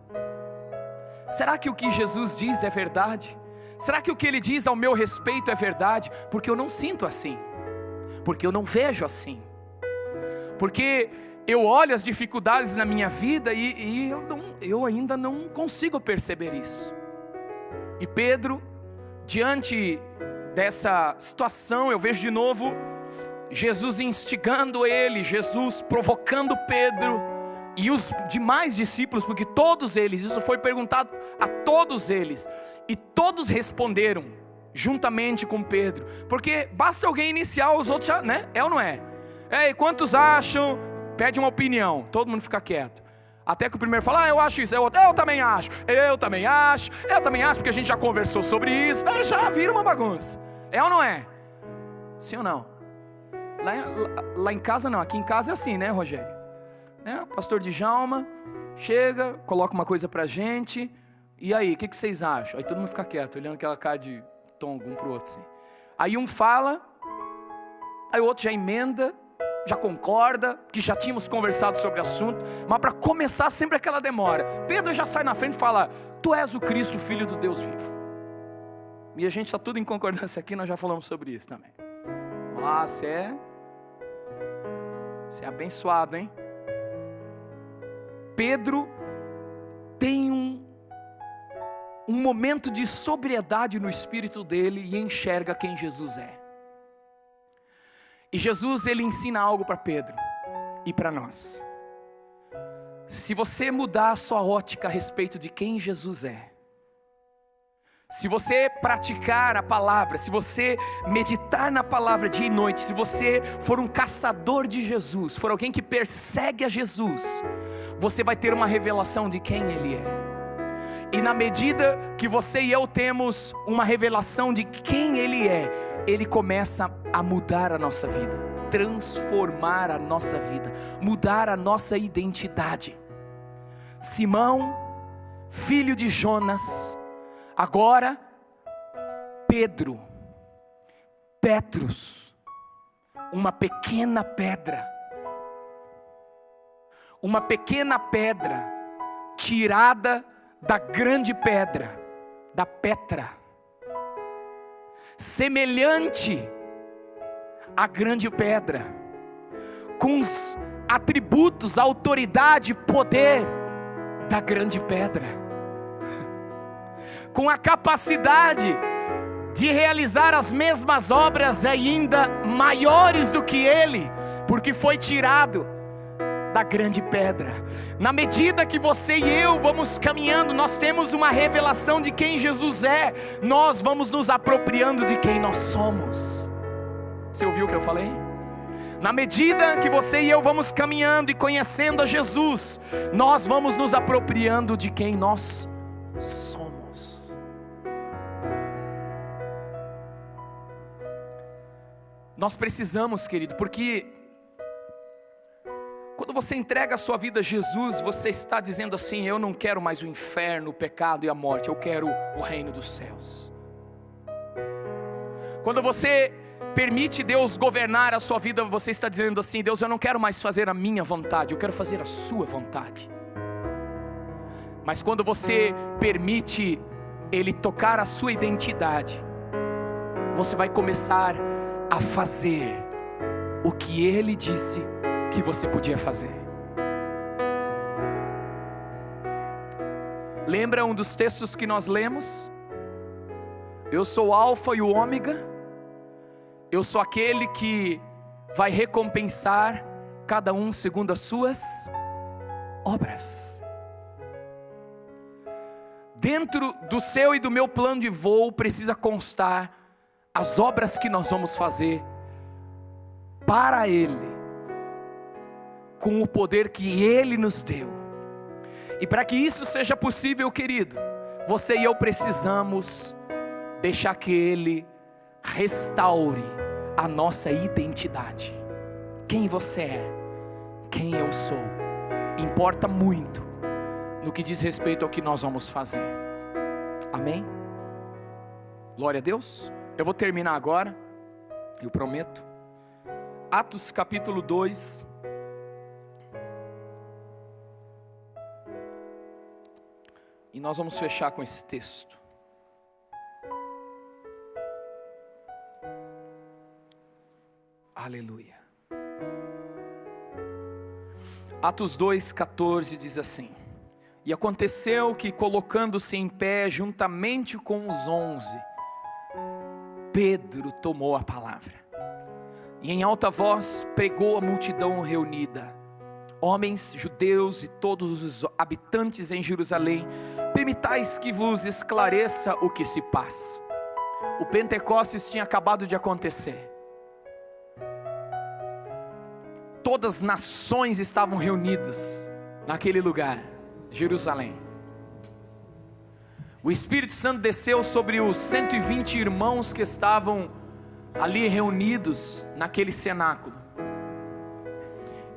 Speaker 1: Será que o que Jesus diz é verdade? Será que o que Ele diz ao meu respeito é verdade? Porque eu não sinto assim, porque eu não vejo assim, porque eu olho as dificuldades na minha vida e eu ainda não consigo perceber isso. E Pedro, diante dessa situação, eu vejo de novo Jesus instigando ele, Jesus provocando Pedro e os demais discípulos, porque todos eles, isso foi perguntado a todos eles, e todos responderam juntamente com Pedro, porque basta alguém iniciar, os outros já, né? É ou não é? E quantos acham? Pede uma opinião, todo mundo fica quieto, até que o primeiro fala: eu acho isso, eu também acho, porque a gente já conversou sobre isso. Já vira uma bagunça. É ou não é? Sim ou não? Lá em casa não, aqui em casa é assim, né, Rogério? né? O pastor Djalma chega, coloca uma coisa pra gente. E aí, o que vocês acham? Aí todo mundo fica quieto, olhando aquela cara de tongo um pro outro assim. Aí um fala, aí o outro já emenda, já concorda, que já tínhamos conversado sobre o assunto, mas para começar sempre aquela demora. Pedro já sai na frente e fala: tu és o Cristo, Filho do Deus vivo. E a gente está tudo em concordância aqui, nós já falamos sobre isso também. Ah, você é abençoado, hein? Pedro tem um momento de sobriedade no espírito dele e enxerga quem Jesus é. E Jesus, ele ensina algo para Pedro e para nós. Se você mudar a sua ótica a respeito de quem Jesus é, se você praticar a palavra, se você meditar na palavra dia e noite, se você for um caçador de Jesus, for alguém que persegue a Jesus, você vai ter uma revelação de quem Ele é. E na medida que você e eu temos uma revelação de quem Ele é, Ele começa a mudar a nossa vida, transformar a nossa vida, mudar a nossa identidade. Simão, filho de Jonas, agora Pedro, Petrus, uma pequena pedra tirada da grande pedra, da Petra, semelhante à grande pedra, com os atributos, autoridade, poder da grande pedra, com a capacidade de realizar as mesmas obras ainda maiores do que ele, porque foi tirado da grande pedra. Na medida que você e eu vamos caminhando, nós temos uma revelação de quem Jesus é, nós vamos nos apropriando de quem nós somos. Você ouviu o que eu falei? Na medida que você e eu vamos caminhando e conhecendo a Jesus, nós vamos nos apropriando de quem nós somos. Nós precisamos, querido, porque quando você entrega a sua vida a Jesus, você está dizendo assim: eu não quero mais o inferno, o pecado e a morte, eu quero o reino dos céus. Quando você permite Deus governar a sua vida, você está dizendo assim: Deus, eu não quero mais fazer a minha vontade, eu quero fazer a sua vontade. Mas quando você permite Ele tocar a sua identidade, você vai começar a fazer o que Ele disse que você podia fazer. Lembra um dos textos que nós lemos? Eu sou o Alfa e o Ômega, eu sou aquele que vai recompensar cada um segundo as suas obras. Dentro do seu e do meu plano de voo precisa constar as obras que nós vamos fazer para Ele, com o poder que Ele nos deu. E para que isso seja possível, querido, você e eu precisamos deixar que Ele restaure a nossa identidade. Quem você é, quem eu sou, importa muito no que diz respeito ao que nós vamos fazer. Amém? Glória a Deus. Eu vou terminar agora, eu prometo. Atos capítulo 2. E nós vamos fechar com esse texto. Aleluia. Atos 2:14 diz assim: e aconteceu que, colocando-se em pé juntamente com os 11, Pedro tomou a palavra e em alta voz pregou à multidão reunida: homens judeus e todos os habitantes em Jerusalém, permitais que vos esclareça o que se passa. O Pentecostes tinha acabado de acontecer. Todas as nações estavam reunidas naquele lugar, Jerusalém. O Espírito Santo desceu sobre os 120 irmãos que estavam ali reunidos naquele cenáculo.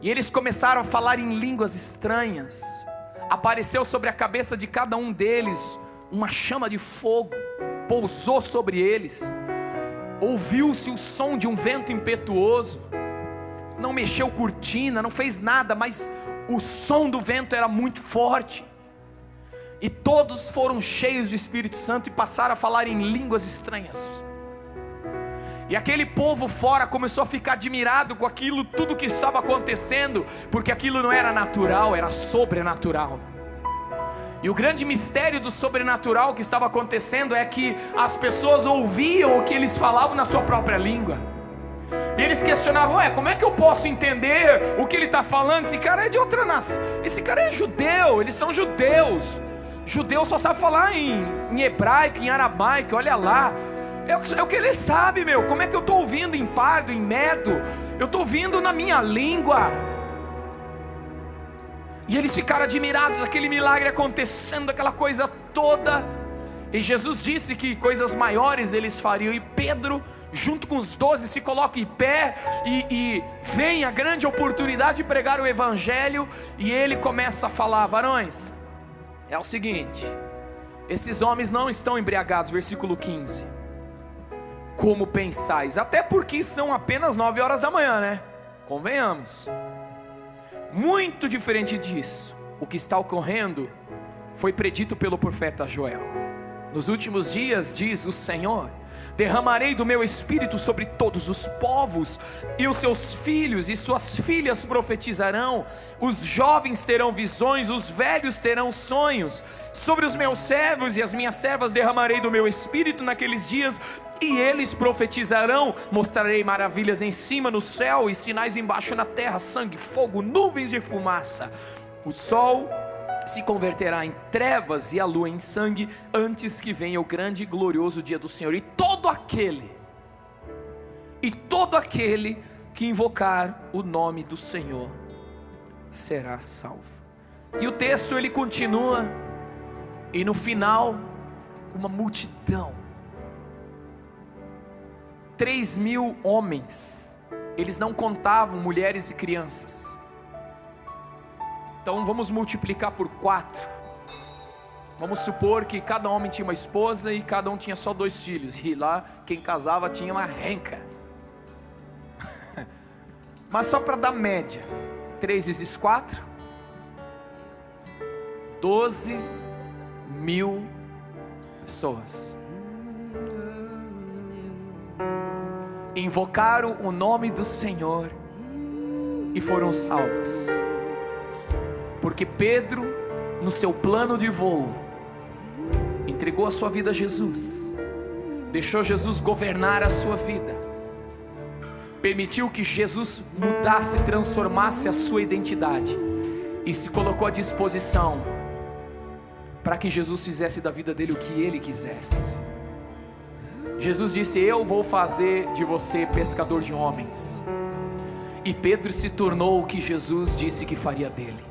Speaker 1: E eles começaram a falar em línguas estranhas. Apareceu sobre a cabeça de cada um deles uma chama de fogo, pousou sobre eles. Ouviu-se o som de um vento impetuoso. Não mexeu cortina, não fez nada, mas o som do vento era muito forte. E todos foram cheios do Espírito Santo e passaram a falar em línguas estranhas. E aquele povo fora começou a ficar admirado com aquilo, tudo que estava acontecendo, porque aquilo não era natural, era sobrenatural. E o grande mistério do sobrenatural que estava acontecendo é que as pessoas ouviam o que eles falavam na sua própria língua. E eles questionavam: ué, como é que eu posso entender o que ele está falando? Esse cara é de outra nação, esse cara é judeu, eles são judeus. Judeu só sabe falar em hebraico, em aramaico, olha lá. É o que ele sabe, meu. Como é que eu estou ouvindo em pardo, em medo? Eu estou ouvindo na minha língua. E eles ficaram admirados, aquele milagre acontecendo, aquela coisa toda. E Jesus disse que coisas maiores eles fariam. E Pedro, junto com os 12, se coloca em pé e vem a grande oportunidade de pregar o Evangelho. E ele começa a falar: varões, é o seguinte, esses homens não estão embriagados, versículo 15. Como pensais? Até porque são apenas 9 horas da manhã, né? Convenhamos. Muito diferente disso, o que está ocorrendo foi predito pelo profeta Joel. Nos últimos dias, diz o Senhor, derramarei do meu espírito sobre todos os povos, e os seus filhos e suas filhas profetizarão, os jovens terão visões, os velhos terão sonhos. Sobre os meus servos e as minhas servas derramarei do meu espírito naqueles dias, e eles profetizarão. Mostrarei maravilhas em cima no céu e sinais embaixo na terra: sangue, fogo, nuvens de fumaça. O sol se converterá em trevas e a lua em sangue, antes que venha o grande e glorioso dia do Senhor. E todo aquele que invocar o nome do Senhor será salvo. E o texto ele continua, e no final, uma multidão, 3.000 homens, eles não contavam mulheres e crianças. Então vamos multiplicar por 4. Vamos supor que cada homem tinha uma esposa e cada um tinha só 2 filhos. E lá quem casava tinha uma renca. Mas só para dar média, 3 vezes 4, 12.000 pessoas. Invocaram o nome do Senhor e foram salvos. Porque Pedro, no seu plano de voo, entregou a sua vida a Jesus, deixou Jesus governar a sua vida, permitiu que Jesus mudasse, transformasse a sua identidade, e se colocou à disposição para que Jesus fizesse da vida dele o que ele quisesse. Jesus disse: eu vou fazer de você pescador de homens. E Pedro se tornou o que Jesus disse que faria dele.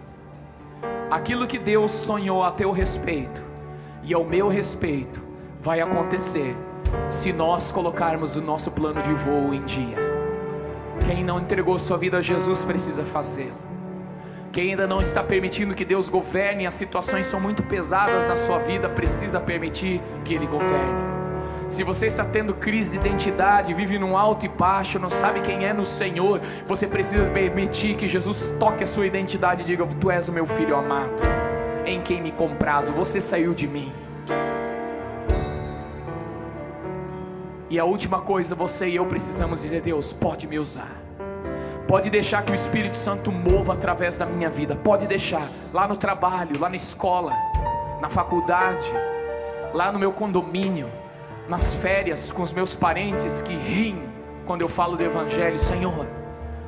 Speaker 1: Aquilo que Deus sonhou a teu respeito e ao meu respeito vai acontecer se nós colocarmos o nosso plano de voo em dia. Quem não entregou sua vida a Jesus precisa fazê-lo. Quem ainda não está permitindo que Deus governe, as situações são muito pesadas na sua vida, precisa permitir que Ele governe. Se você está tendo crise de identidade, vive num alto e baixo, não sabe quem é no Senhor, você precisa permitir que Jesus toque a sua identidade e diga: tu és o meu filho amado, em quem me comprazo, você saiu de mim. E a última coisa, você e eu precisamos dizer: Deus, pode me usar, pode deixar que o Espírito Santo mova através da minha vida, pode deixar, lá no trabalho, lá na escola, na faculdade, lá no meu condomínio, nas férias com os meus parentes que riem quando eu falo do Evangelho. Senhor,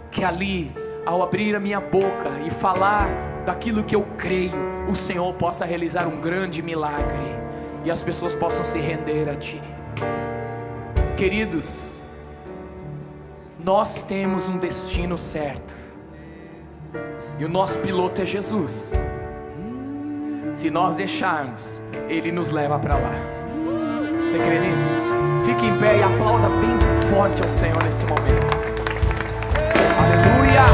Speaker 1: que ali, ao abrir a minha boca e falar daquilo que eu creio, o Senhor possa realizar um grande milagre e as pessoas possam se render a Ti. Queridos, nós temos um destino certo e o nosso piloto é Jesus. Se nós deixarmos, Ele nos leva para lá. Você crê nisso? Fique em pé e aplauda bem forte ao Senhor nesse momento. Aleluia!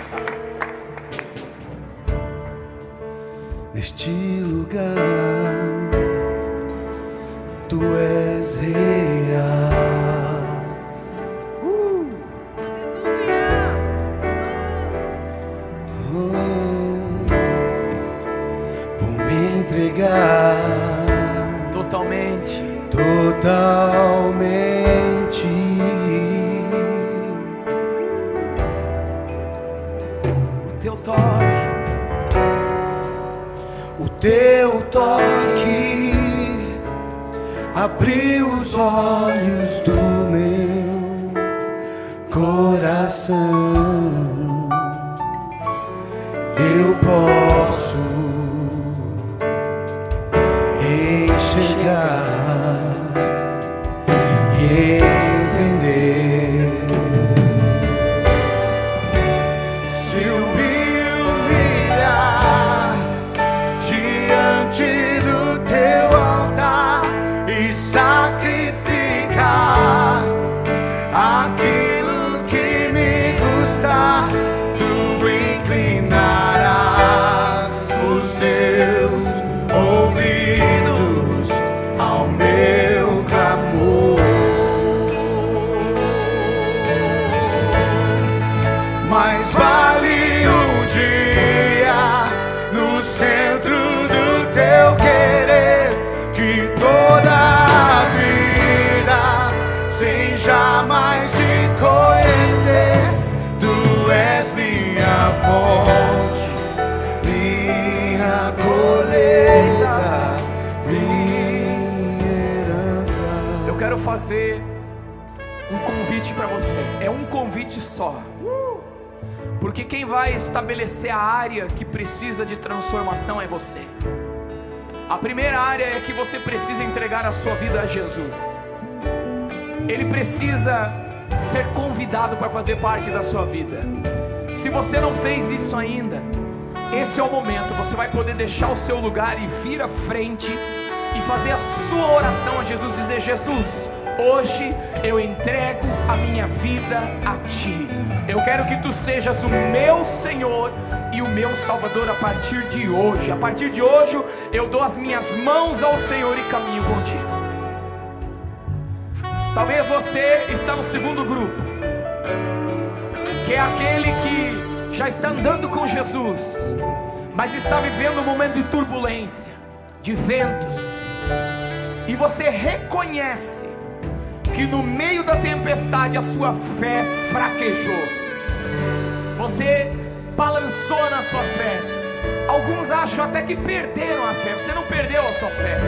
Speaker 1: presença.
Speaker 2: Neste lugar, tu és real. Vou me entregar
Speaker 1: totalmente.
Speaker 2: O teu toque abriu os olhos do meu coração. Eu posso enxergar e entender. Se eu me humilhar diante do teu altar e sacrificar aquilo que me custa, tu inclinarás os teus ouvidos ao meu clamor. Mais vale um dia no centro do teu querer que toda a vida sem jamais te conhecer. Tu és minha fonte, minha colheita, minha herança.
Speaker 1: Eu quero fazer um convite para você. É um convite só. Porque quem vai estabelecer a área que precisa de transformação é você. A primeira área é que você precisa entregar a sua vida a Jesus. Ele precisa ser convidado para fazer parte da sua vida. Se você não fez isso ainda, esse é o momento. Você vai poder deixar o seu lugar e vir à frente e fazer a sua oração a Jesus. Dizer: Jesus, hoje eu entrego a minha vida a Ti. Eu quero que Tu sejas o meu Senhor e o meu Salvador a partir de hoje. A partir de hoje eu dou as minhas mãos ao Senhor e caminho contigo. Talvez você está no segundo grupo, que é aquele que já está andando com Jesus, mas está vivendo um momento de turbulência, de ventos, e você reconhece que no meio da tempestade a sua fé fraquejou. Você balançou na sua fé. Alguns acham até que perderam a fé. Você não perdeu a sua fé.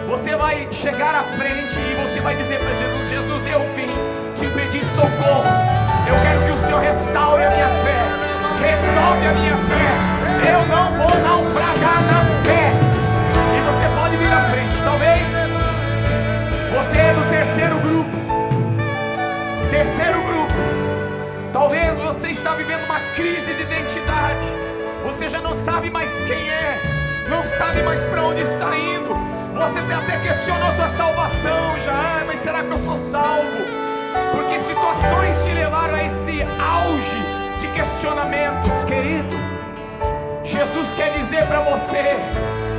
Speaker 1: Você vai chegar à frente e você vai dizer para Jesus: Jesus, eu vim te pedir socorro. Eu quero que o Senhor restaure a minha fé, renove a minha fé. Eu não vou naufragar na fé. E você pode vir à frente. Talvez você é do terceiro grupo. Terceiro grupo. Talvez você está vivendo uma crise de identidade. Você já não sabe mais quem é, não sabe mais para onde está indo. Você até questionou a tua salvação já. Mas será que eu sou salvo? Porque situações te levaram a esse auge de questionamentos, querido. Jesus quer dizer para você,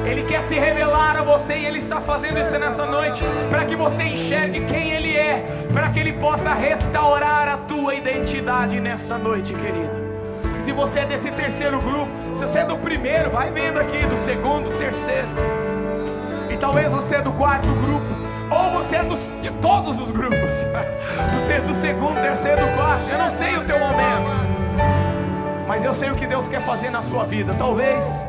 Speaker 1: Ele quer se revelar a você, e Ele está fazendo isso nessa noite, para que você enxergue quem Ele é, para que Ele possa restaurar a tua identidade nessa noite, querido. Se você é desse terceiro grupo, se você é do primeiro, vai vendo aqui, do segundo, terceiro. E talvez você é do quarto grupo, ou você é de todos os grupos, do segundo, terceiro, do quarto. Eu não sei o teu momento, mas eu sei o que Deus quer fazer na sua vida. Talvez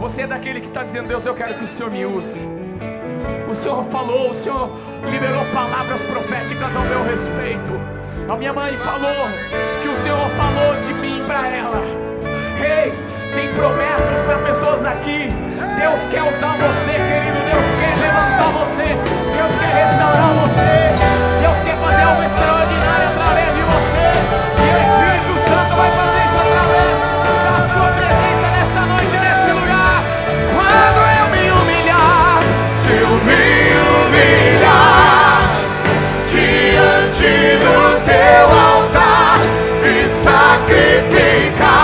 Speaker 1: você é daquele que está dizendo: Deus, eu quero que o Senhor me use. O Senhor falou, o Senhor liberou palavras proféticas ao meu respeito. A minha mãe falou que o Senhor falou de mim para ela. Ei, tem promessas para pessoas aqui. Deus quer usar você, querido. Deus quer levantar você. Deus quer restaurar você. Deus quer fazer algo extraordinário através de você. E o Espírito Santo vai fazer isso através da sua presença nessa noite, nesse lugar. Quando eu me humilhar,
Speaker 2: Se eu me humilhar diante do teu altar e sacrificar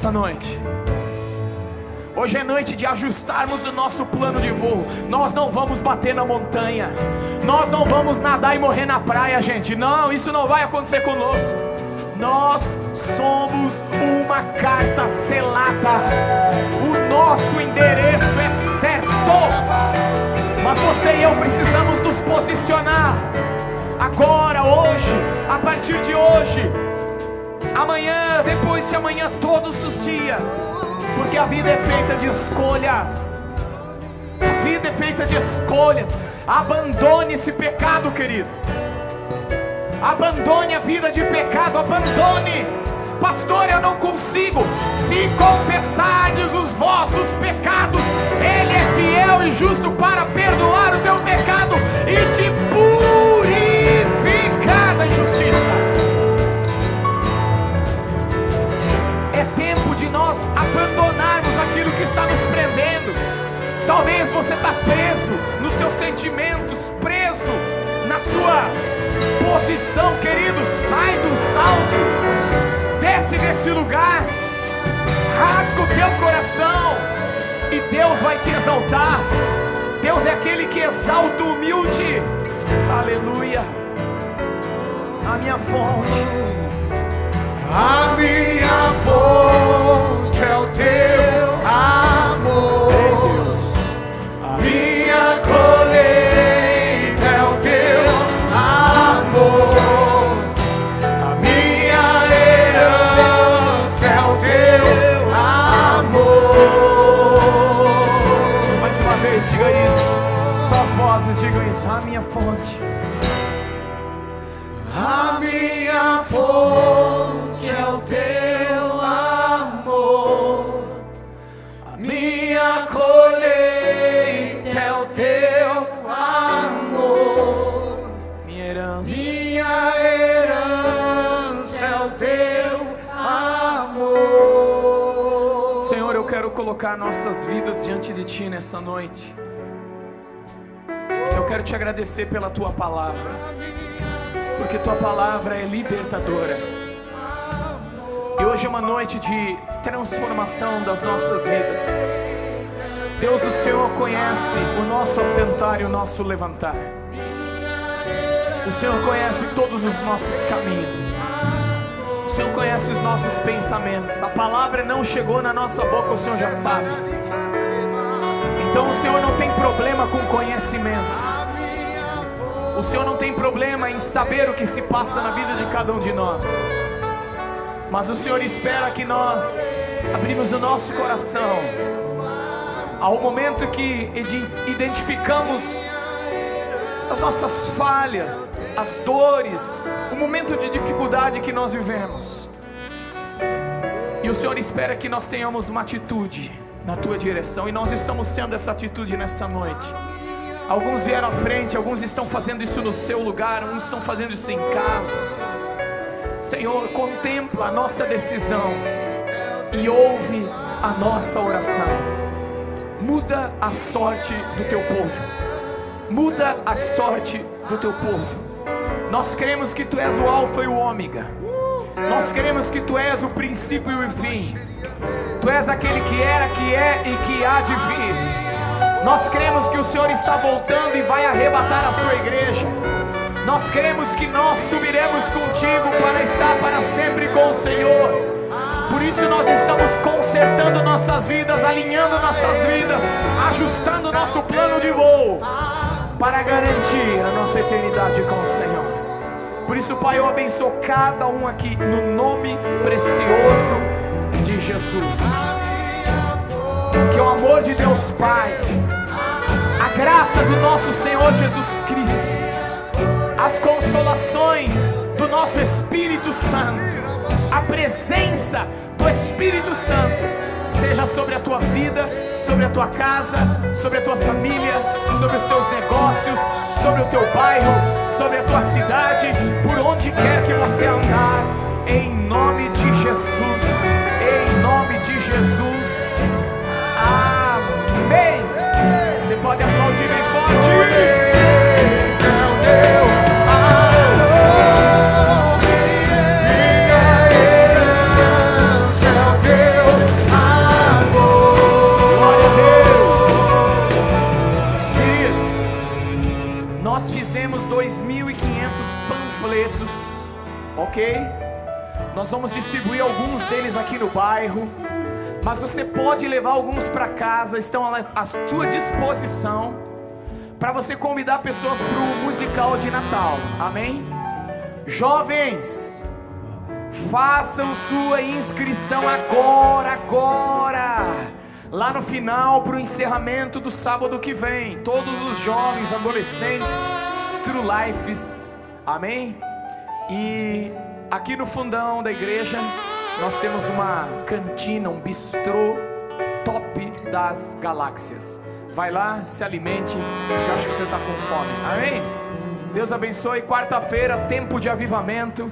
Speaker 1: nessa noite. Hoje é noite de ajustarmos o nosso plano de voo. Nós não vamos bater na montanha. Nós não vamos nadar e morrer na praia, gente. Não, isso não vai acontecer conosco. Nós somos uma carta selada. O nosso endereço é certo. Mas você e eu precisamos nos posicionar. Agora, hoje, a partir de hoje, amanhã, depois de amanhã, todos os dias. Porque a vida é feita de escolhas. A vida é feita de escolhas. Abandone esse pecado, querido. Abandone a vida de pecado. Abandone. Pastor, eu não consigo. Se confessardes os vossos pecados, Ele é fiel e justo para perdoar o teu pecado e te purificar da injustiça. É tempo de nós abandonarmos aquilo que está nos prendendo. Talvez você está preso nos seus sentimentos, preso na sua posição, querido. Sai do salto, desce desse lugar, rasga o teu coração e Deus vai te exaltar. Deus é aquele que exalta o humilde. Aleluia. A minha fonte,
Speaker 2: a minha fonte é o teu amor. A minha colheita é o teu amor. A minha herança é o teu amor.
Speaker 1: mais uma vez, diga isso. Só as vozes digam isso. A minha fonte,
Speaker 2: a minha fonte é o teu amor. A minha colheita é o teu amor.
Speaker 1: minha herança,
Speaker 2: Minha herança é o teu amor.
Speaker 1: Senhor, eu quero colocar nossas vidas diante de Ti nessa noite. Eu quero Te agradecer pela Tua palavra, porque Tua palavra é libertadora. E hoje é uma noite de transformação das nossas vidas. Deus, o Senhor conhece o nosso assentar e o nosso levantar. O Senhor conhece todos os nossos caminhos. O Senhor conhece os nossos pensamentos. A palavra não chegou na nossa boca, o Senhor já sabe. Então o Senhor não tem problema com conhecimento. O Senhor não tem problema em saber o que se passa na vida de cada um de nós. Mas o Senhor espera que nós abrimos o nosso coração ao momento que identificamos as nossas falhas, as dores, o momento de dificuldade que nós vivemos. E o Senhor espera que nós tenhamos uma atitude na Tua direção. E nós estamos tendo essa atitude nessa noite. Alguns vieram à frente, alguns estão fazendo isso no seu lugar, uns estão fazendo isso em casa. Senhor, contempla a nossa decisão e ouve a nossa oração. Muda a sorte do Teu povo. Muda a sorte do Teu povo. Nós queremos que Tu és o alfa e o ômega. Nós queremos que Tu és o princípio e o fim. Tu és aquele que era, que é e que há de vir. Nós cremos que o Senhor está voltando e vai arrebatar a sua igreja. Nós cremos que nós subiremos contigo para estar para sempre com o Senhor. Por isso nós estamos consertando nossas vidas, alinhando nossas vidas, ajustando nosso plano de voo para garantir a nossa eternidade com o Senhor. Por isso, Pai, eu abençoo cada um aqui no nome precioso de Jesus. Que o amor de Deus Pai, a graça do nosso Senhor Jesus Cristo, as consolações do nosso Espírito Santo, a presença do Espírito Santo seja sobre a tua vida, sobre a tua casa, sobre a tua família, sobre os teus negócios, sobre o teu bairro, sobre a tua cidade, por onde quer que você andar, em nome de Jesus, em nome de Jesus. Amém. Você pode aplaudir bem forte.
Speaker 2: Minha herança é o teu
Speaker 1: ok? Nós vamos distribuir alguns deles aqui no bairro, mas você pode levar alguns para casa, estão à sua disposição, para você convidar pessoas para o musical de Natal, amém? Jovens, façam sua inscrição agora, lá no final, para o encerramento do sábado que vem. Todos os jovens, adolescentes, True Lifes, amém? E aqui no fundão da igreja nós temos uma cantina, um bistrô top das galáxias. Vai lá, se alimente, porque eu acho que você está com fome, amém? Deus abençoe. Quarta-feira, tempo de avivamento.